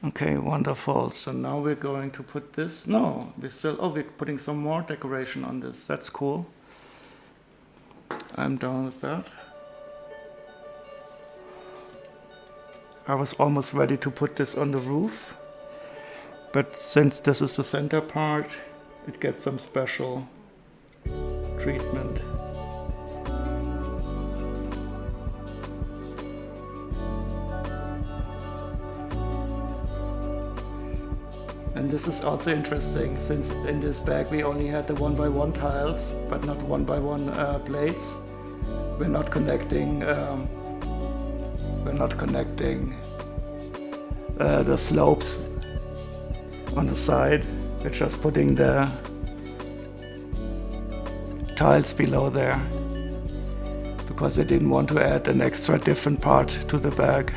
Okay, wonderful. So now we're going to put this. No, we're putting some more decoration on this. That's cool. I'm done with that. I was almost ready to put this on the roof, but since this is the center part, it gets some special treatment. And this is also interesting, since in this bag we only had the 1x1 tiles, but not 1x1 plates. We're not connecting the slopes on the side. We're just putting the tiles below there, because I didn't want to add an extra different part to the bag.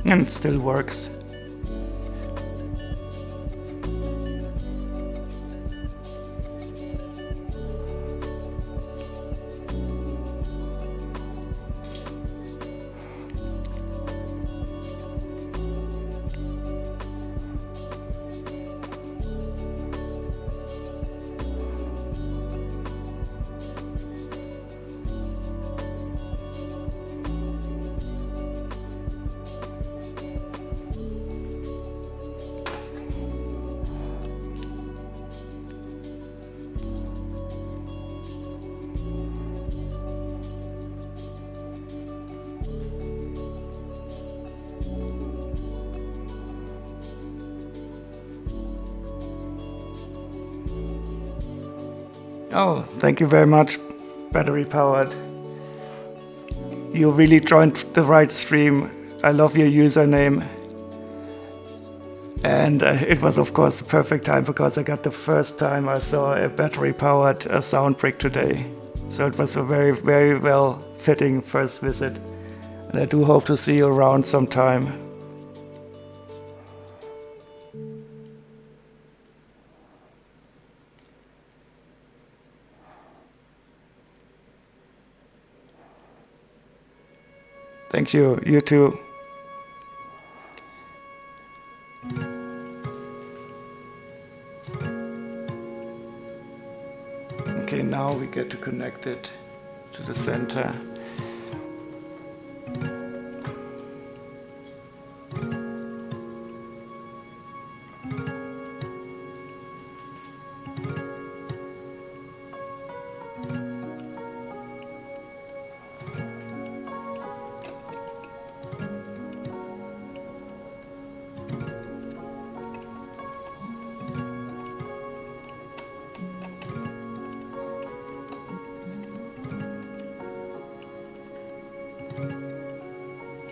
And it still works. Oh, thank you very much, battery powered. You really joined the right stream. I love your username. And it was, of course, the perfect time because I got the first time I saw a battery-powered sound brick today. So it was a very, very well-fitting first visit. And I do hope to see you around sometime. Thank you. You too. Okay, now we get to connect it to the center.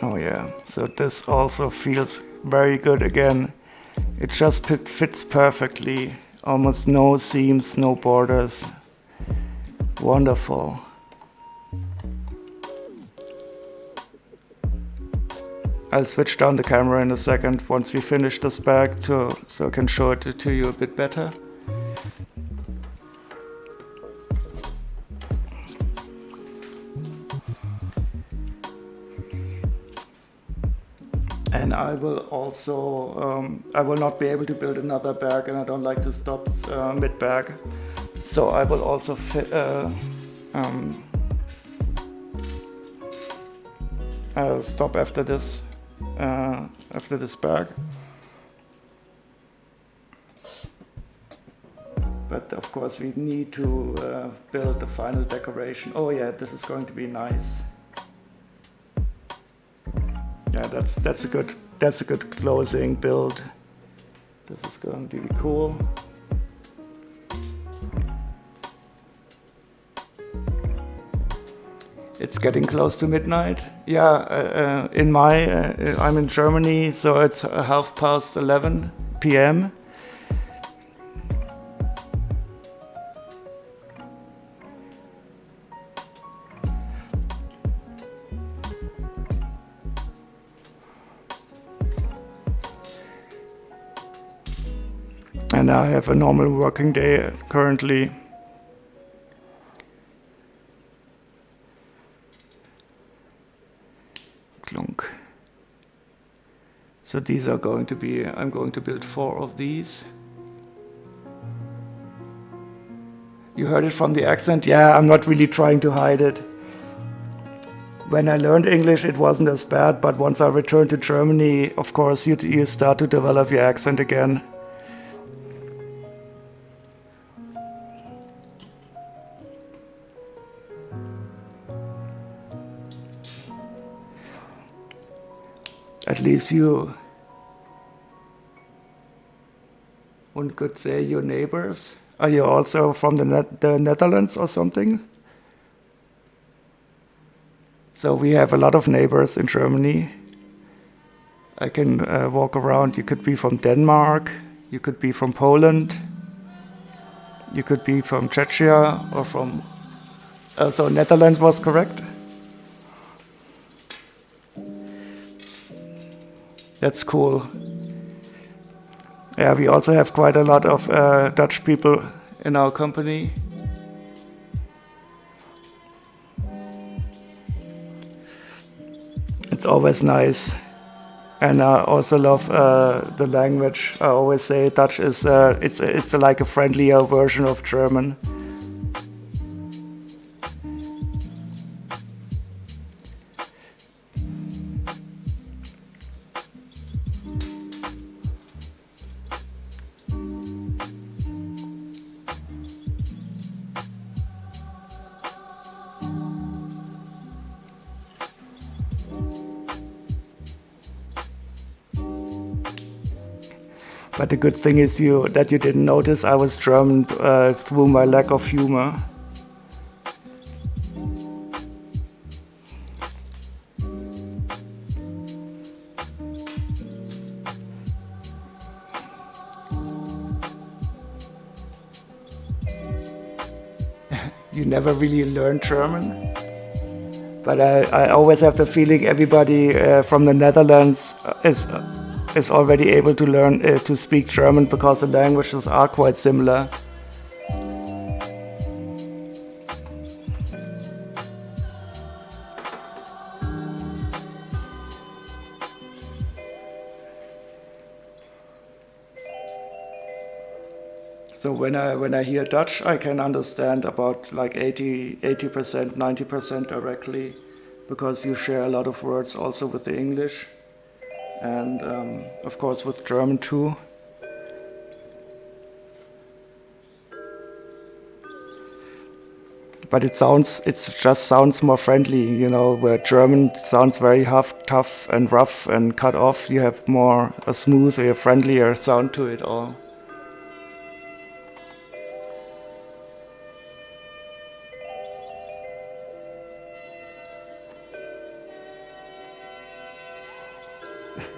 Oh yeah, so this also feels very good again. It just fits perfectly. Almost no seams, no borders. Wonderful. I'll switch down the camera in a second once we finish this bag so I can show it to you a bit better. And I will also, I will not be able to build another bag, and I don't like to stop mid-bag. So I will also stop after this bag. But of course we need to build the final decoration. Oh yeah, this is going to be nice. Yeah, that's a good closing build. This is going to be cool. It's getting close to midnight. Yeah, I'm in Germany, so it's 11:30 p.m. And I have a normal working day currently. Clunk. So these are going to be, I'm going to build 4 of these. You heard it from the accent? Yeah, I'm not really trying to hide it. When I learned English, it wasn't as bad, but once I returned to Germany, of course, you start to develop your accent again. At least one could say your neighbors. Are you also from the Netherlands or something? So we have a lot of neighbors in Germany. I can walk around. You could be from Denmark. You could be from Poland. You could be from Czechia or from... so Netherlands was correct? That's cool. Yeah, we also have quite a lot of Dutch people in our company. It's always nice. And I also love the language. I always say Dutch is it's like a friendlier version of German. But the good thing is that you didn't notice I was German through my lack of humor. you never really learn German. But I always have the feeling everybody from the Netherlands is already able to learn to speak German because the languages are quite similar. So when I hear Dutch, I can understand about like 80%, 90% directly, because you share a lot of words also with the English, and of course with German too. But it just sounds more friendly, you know, where German sounds very tough and rough and cut off. You have more a smoother, friendlier sound to it all.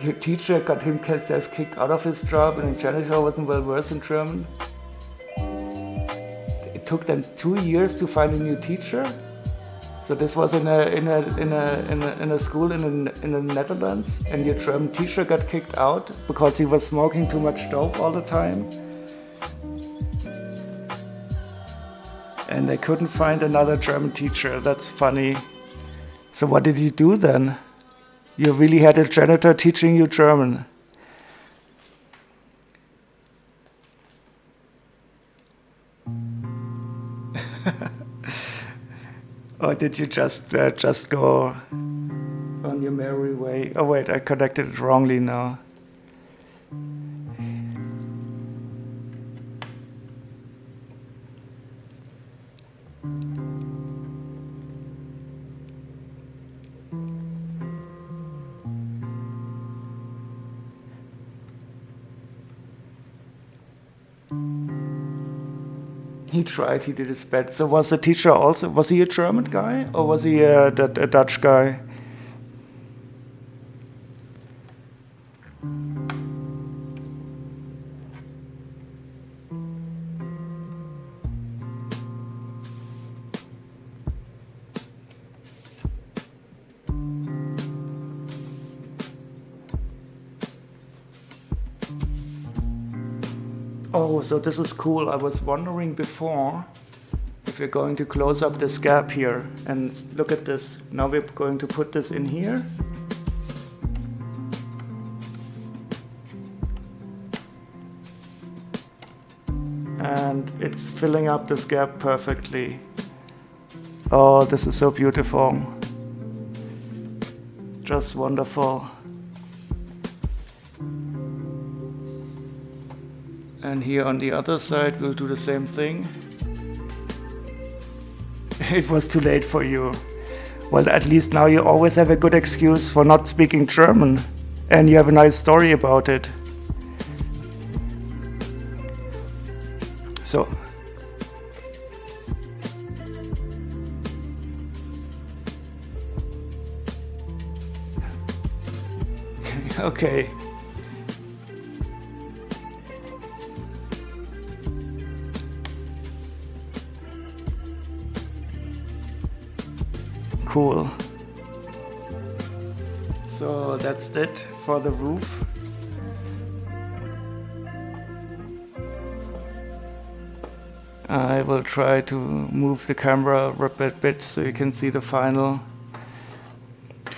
Your teacher got himself kicked out of his job, and the janitor wasn't well versed in German. It took them 2 years to find a new teacher. So this was in a school in the Netherlands, and your German teacher got kicked out because he was smoking too much dope all the time. And they couldn't find another German teacher. That's funny. So what did you do then? You really had a janitor teaching you German. Or did you just go on your merry way? Oh wait, I connected it wrongly now. He tried, he did his best. So was the teacher also, was he a German guy or was he a Dutch guy? Oh, so this is cool. I was wondering before if we're going to close up this gap here and look at this. Now we're going to put this in here. And it's filling up this gap perfectly. Oh, this is so beautiful. Just wonderful. And here on the other side, we'll do the same thing. It was too late for you. Well, at least now you always have a good excuse for not speaking German. And you have a nice story about it. So. Okay. Cool. So that's it for the roof. I will try to move the camera a bit so you can see the final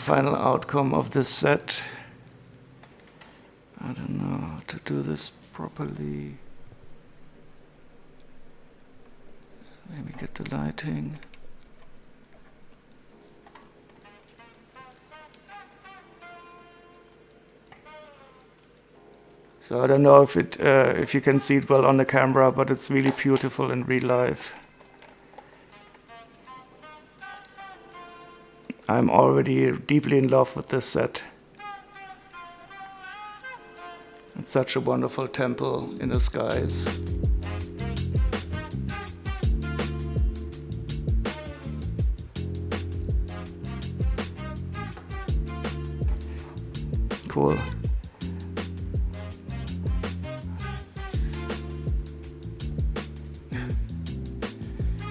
outcome of this set. I don't know how to do this properly. Maybe get the lighting. So I don't know if you can see it well on the camera, but it's really beautiful in real life. I'm already deeply in love with this set. It's such a wonderful temple in the skies. Cool.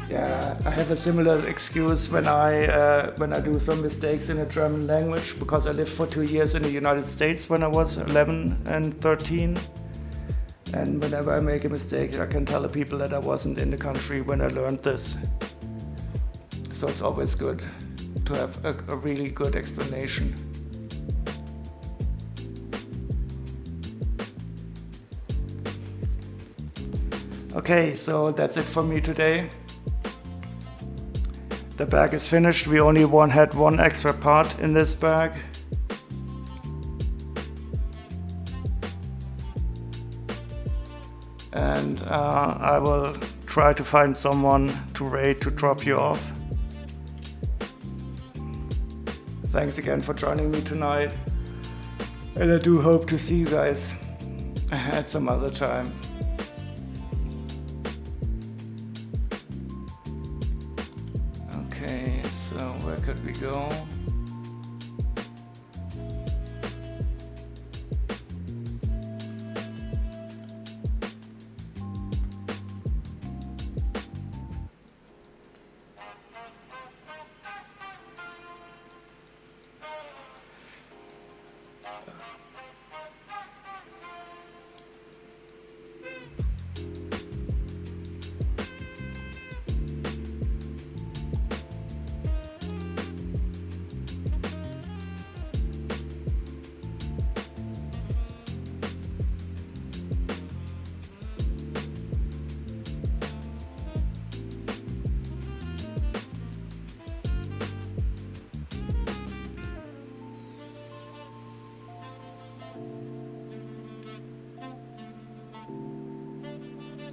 Yeah, I have a similar excuse when I do some mistakes in the German language, because I lived for 2 years in the United States when I was 11 and 13. And whenever I make a mistake, I can tell the people that I wasn't in the country when I learned this. So it's always good to have a really good explanation. Okay, so that's it for me today. The bag is finished. We only had one extra part in this bag. And I will try to find someone to raid to drop you off. Thanks again for joining me tonight. And I do hope to see you guys at some other time. Okay, so where could we go?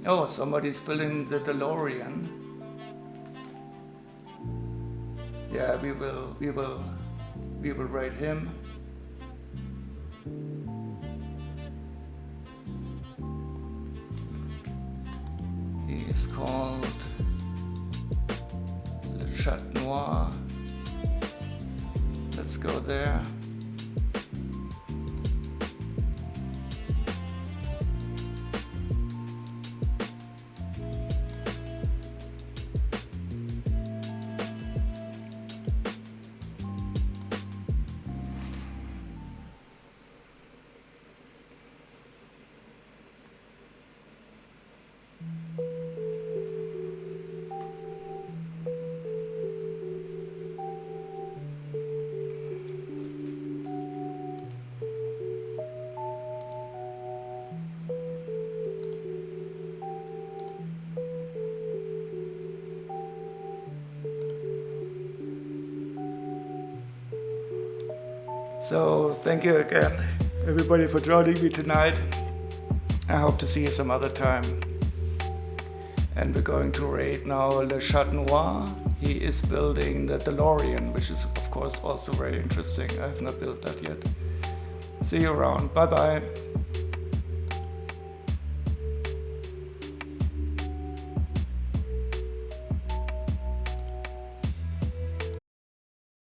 Oh, somebody's building the DeLorean. Yeah, we will raid him. He is called Le Chat Noir. Let's go there. So thank you again, everybody, for joining me tonight. I hope to see you some other time. And we're going to raid now Le Chat Noir. He is building the DeLorean, which is of course also very interesting. I have not built that yet. See you around. Bye bye.